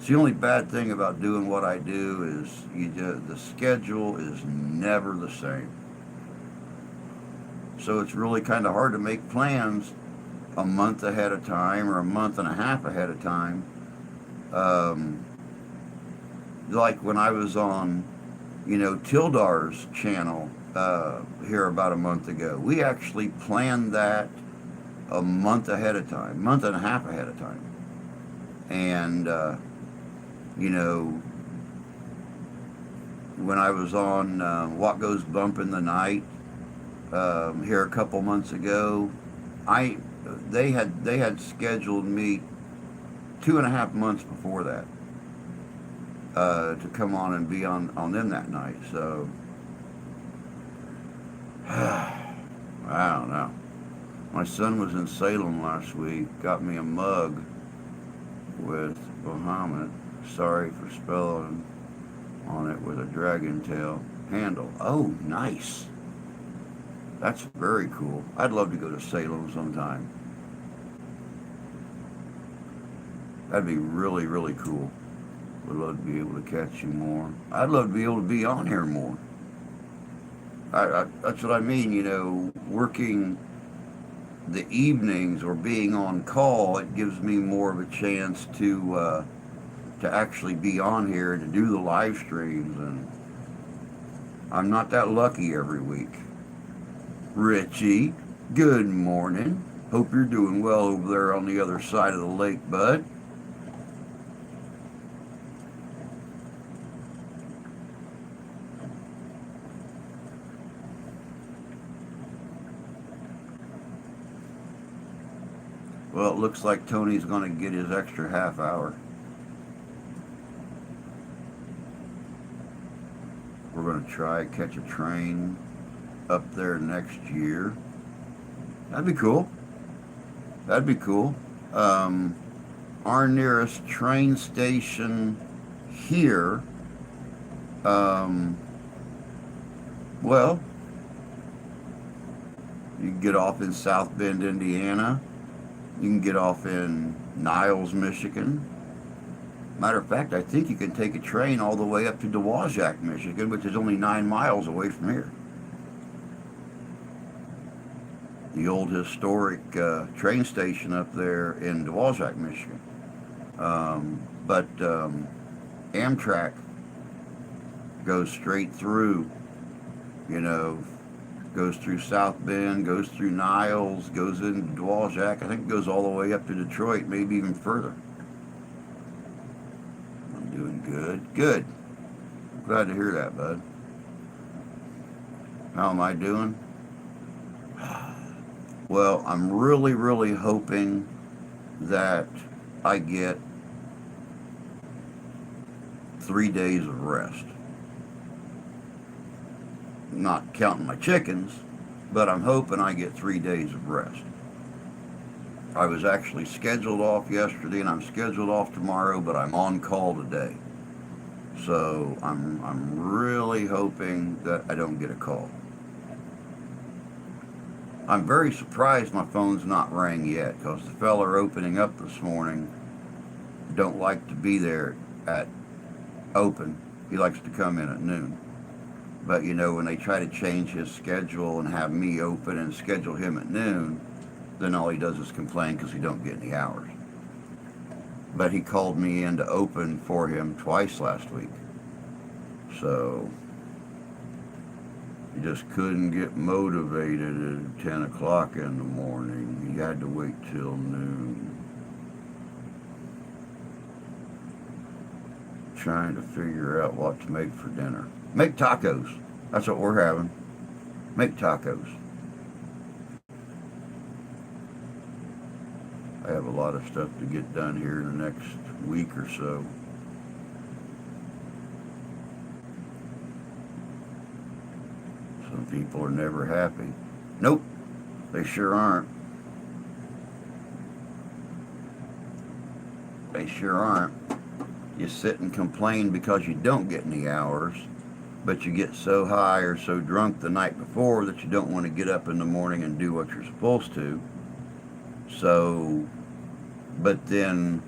the only bad thing about doing what I do is the schedule is never the same. So it's really kind of hard to make plans a month ahead of time or a month and a half ahead of time. Um, like when I was on, Tildar's channel here about a month ago, we actually planned that a month ahead of time, month and a half ahead of time. And, when I was on What Goes Bump in the Night here a couple months ago, they had scheduled me 2.5 months before that to come on and be on them that night. So I don't know. My son was in Salem last week, got me a mug with Bahamut, sorry for spelling on it, with a dragon tail handle. Oh, nice. That's very cool. I'd love to go to Salem sometime. That'd be really, really cool. Would love to be able to catch you more. I'd love to be able to be on here more. That's what I mean, working the evenings or being on call, it gives me more of a chance to actually be on here and to do the live streams, and I'm not that lucky every week. Richie, good morning. Hope you're doing well over there on the other side of the lake, bud. Well, it looks like Tony's going to get his extra half hour. We're going to try catch a train up there next year. That'd be cool. That'd be cool. Our nearest train station here, well, you can get off in South Bend, Indiana. You can get off in Niles, Michigan. Matter of fact, I think you can take a train all the way up to Dowagiac, Michigan, which is only 9 miles away from here. The old historic train station up there in Dowagiac, Michigan. But Amtrak goes straight through, goes through South Bend, goes through Niles, goes into Dowagiac. I think it goes all the way up to Detroit, maybe even further. I'm doing good. Good. Glad to hear that, bud. How am I doing? Well, I'm really, really hoping that I get 3 days of rest. Not counting my chickens, but I'm hoping I get 3 days of rest. I was actually scheduled off yesterday, and I'm scheduled off tomorrow, but I'm on call today. So I'm really hoping that I don't get a call. I'm very surprised my phone's not rang yet, because the fella opening up this morning don't like to be there at open. He likes to come in at noon. But when they try to change his schedule and have me open and schedule him at noon, then all he does is complain because he don't get any hours. But he called me in to open for him twice last week. So he just couldn't get motivated at 10 o'clock in the morning. He had to wait till noon. trying to figure out what to make for dinner. Make tacos. That's what we're having. Make tacos. I have a lot of stuff to get done here in the next week or so. Some people are never happy. Nope, they sure aren't. They sure aren't. You sit and complain because you don't get any hours, but you get so high or so drunk the night before that you don't want to get up in the morning and do what you're supposed to. So, but then,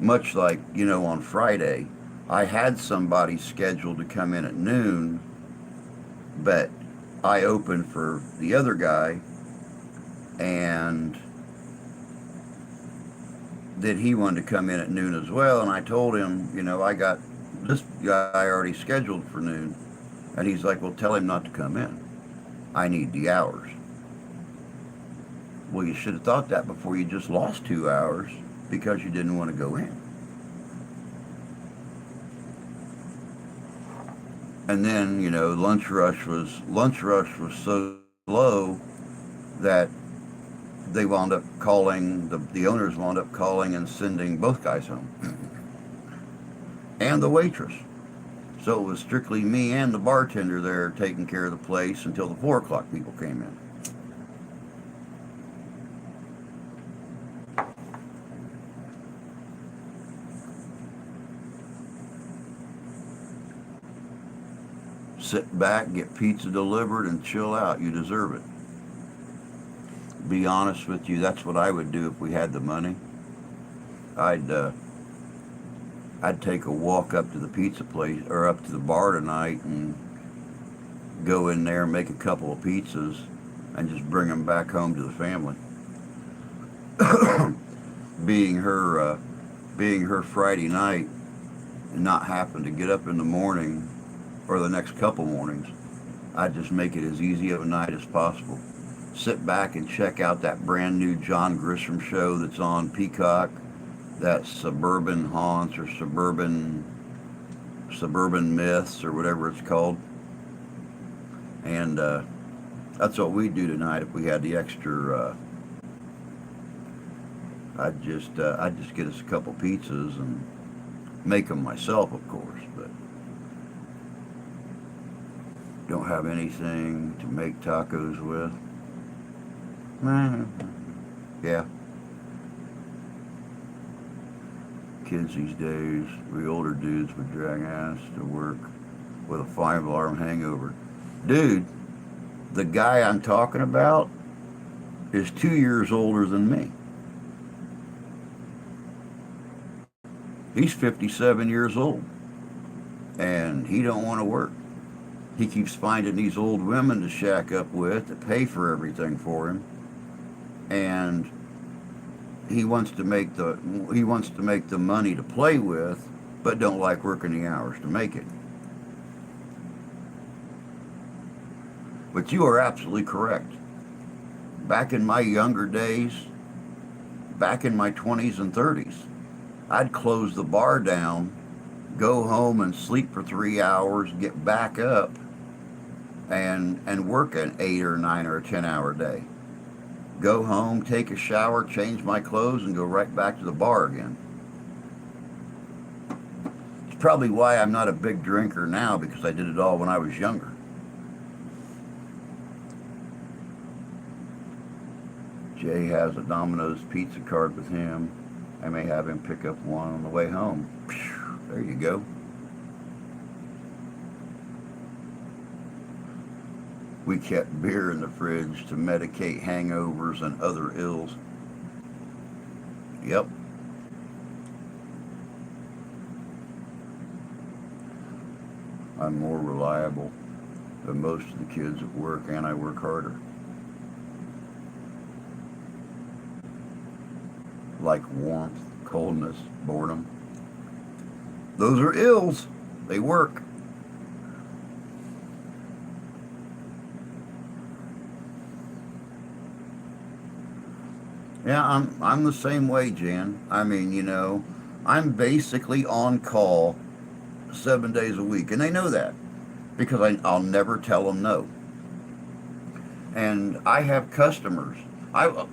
much like, on Friday, I had somebody scheduled to come in at noon, but I opened for the other guy, and then he wanted to come in at noon as well, and I told him, I got this guy already scheduled for noon, and he's like, well, tell him not to come in. I need the hours. Well, you should have thought that before you just lost 2 hours because you didn't want to go in. And then, lunch rush was so low that they wound up calling, the owners wound up calling and sending both guys home. And the waitress. So it was strictly me and the bartender there taking care of the place until the 4 o'clock people came in. Sit back, get pizza delivered, and chill out. You deserve it. Be honest with you, that's what I would do if we had the money. I'd take a walk up to the pizza place or up to the bar tonight and go in there and make a couple of pizzas and just bring them back home to the family. being her Friday night and not happen to get up in the morning or the next couple mornings, I'd just make it as easy of a night as possible. Sit back and check out that brand new John Grisham show that's on Peacock, that Suburban Haunts or Suburban Myths or whatever it's called. And that's what we'd do tonight if we had the extra. I'd just get us a couple pizzas and make them myself, of course, but don't have anything to make tacos with. Yeah. Kids these days, we older dudes would drag ass to work with a 5-alarm hangover. Dude, the guy I'm talking about is 2 years older than me. He's 57 years old, and he don't want to work. He keeps finding these old women to shack up with to pay for everything for him, and he wants to make the money to play with, but don't like working the hours to make it. But you are absolutely correct. Back in my younger days, back in my 20s and 30s, I'd close the bar down, go home and sleep for 3 hours, get back up, and work an 8 or 9 or a 10-hour day. Go home, take a shower, change my clothes, and go right back to the bar again. It's probably why I'm not a big drinker now, because I did it all when I was younger. Jay has a Domino's pizza card with him. I may have him pick up one on the way home. There you go. We kept beer in the fridge to medicate hangovers and other ills. Yep. I'm more reliable than most of the kids at work, and I work harder. Like warmth, coldness, boredom. Those are ills. They work. Yeah, I'm the same way, Jan. I mean, I'm basically on call 7 days a week, and they know that because I'll never tell them no. And I have customers.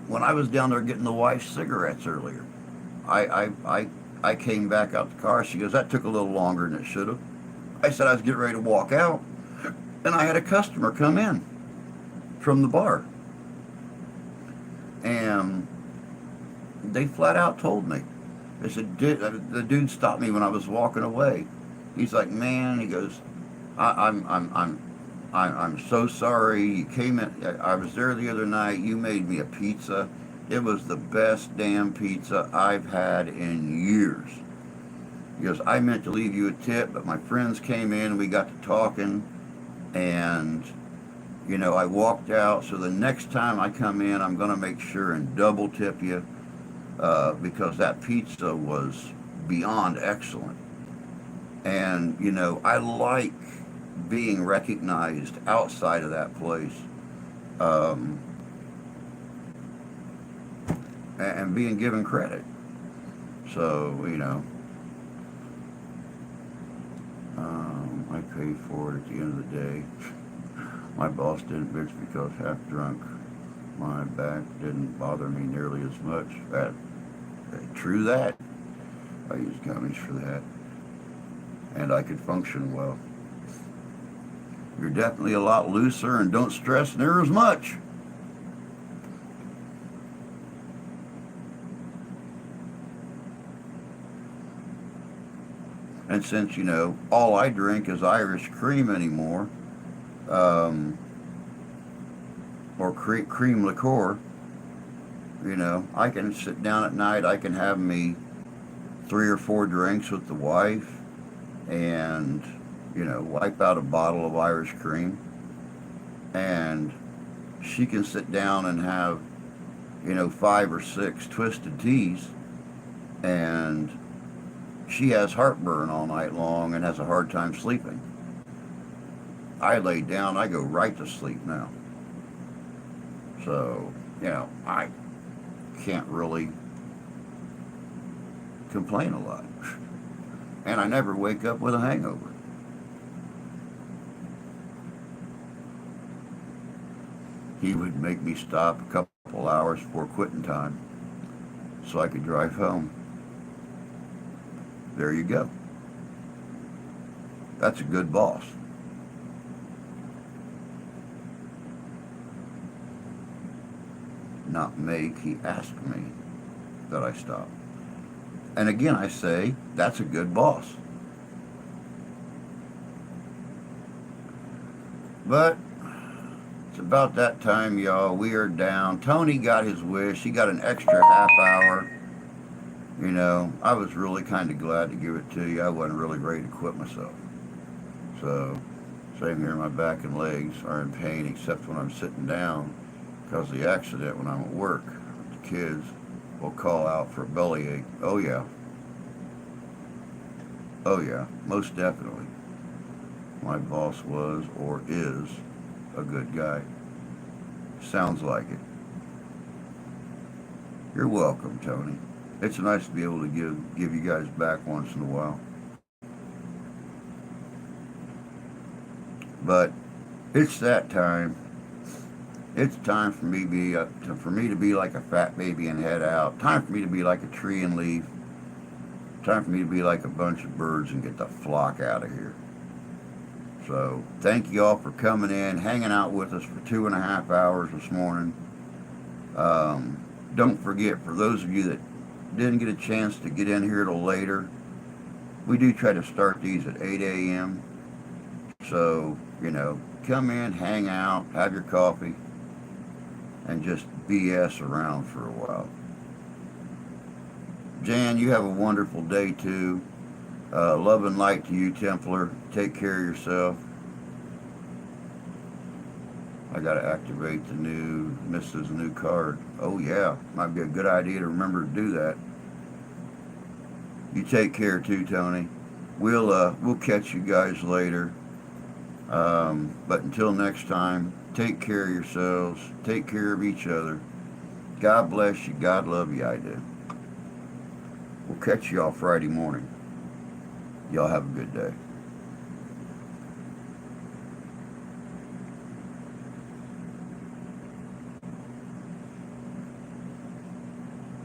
When I was down there getting the wife cigarettes earlier, I came back out the car. She goes, "That took a little longer than it should have." I said I was getting ready to walk out, and I had a customer come in from the bar, and they flat out told me. They said, the dude stopped me when I was walking away. He's like, "Man," he goes, I'm so sorry. You came in. I was there the other night. You made me a pizza. It was the best damn pizza I've had in years." He goes, "I meant to leave you a tip, but my friends came in and we got to talking, and I walked out. So the next time I come in, I'm gonna make sure and double tip you because that pizza was beyond excellent." And I like being recognized outside of that place, and being given credit. So I paid for it at the end of the day. My boss didn't bitch because half drunk. My back didn't bother me nearly as much. True that. I use gummies for that, and I could function well. You're definitely a lot looser and don't stress near as much. And since, all I drink is Irish cream anymore, or cream liqueur, I can sit down at night, I can have me 3 or 4 drinks with the wife and, wipe out a bottle of Irish cream. And she can sit down and have, 5 or 6 twisted teas, and she has heartburn all night long and has a hard time sleeping. I lay down, I go right to sleep now. So, I can't really complain a lot. And I never wake up with a hangover. He would make me stop a couple hours before quitting time so I could drive home. There you go. That's a good boss. Not make, he asked me that I stop. And again, I say, that's a good boss. But it's about that time, y'all. We are down. Tony got his wish. He got an extra half hour. I was really kind of glad to give it to you. I wasn't really ready to quit myself. So, same here, my back and legs are in pain except when I'm sitting down because of the accident when I'm at work. The kids will call out for a bellyache. Oh yeah. Oh yeah, most definitely. My boss was or is a good guy. Sounds like it. You're welcome, Tony. It's nice to be able to give you guys back once in a while. But it's that time. It's time for me to be like a fat baby and head out. Time for me to be like a tree and leaf. Time for me to be like a bunch of birds and get the flock out of here. So thank you all for coming in, hanging out with us for 2.5 hours this morning. Don't forget, for those of you that didn't get a chance to get in here till later, we do try to start these at 8 a.m. So, come in, hang out, have your coffee, and just BS around for a while. Jan, you have a wonderful day too. Love and light to you, Templar. Take care of yourself. I gotta activate the Mrs. New card. Oh yeah, might be a good idea to remember to do that. You take care too, Tony. We'll catch you guys later. But until next time, take care of yourselves. Take care of each other. God bless you. God love you. I do. We'll catch you all Friday morning. Y'all have a good day.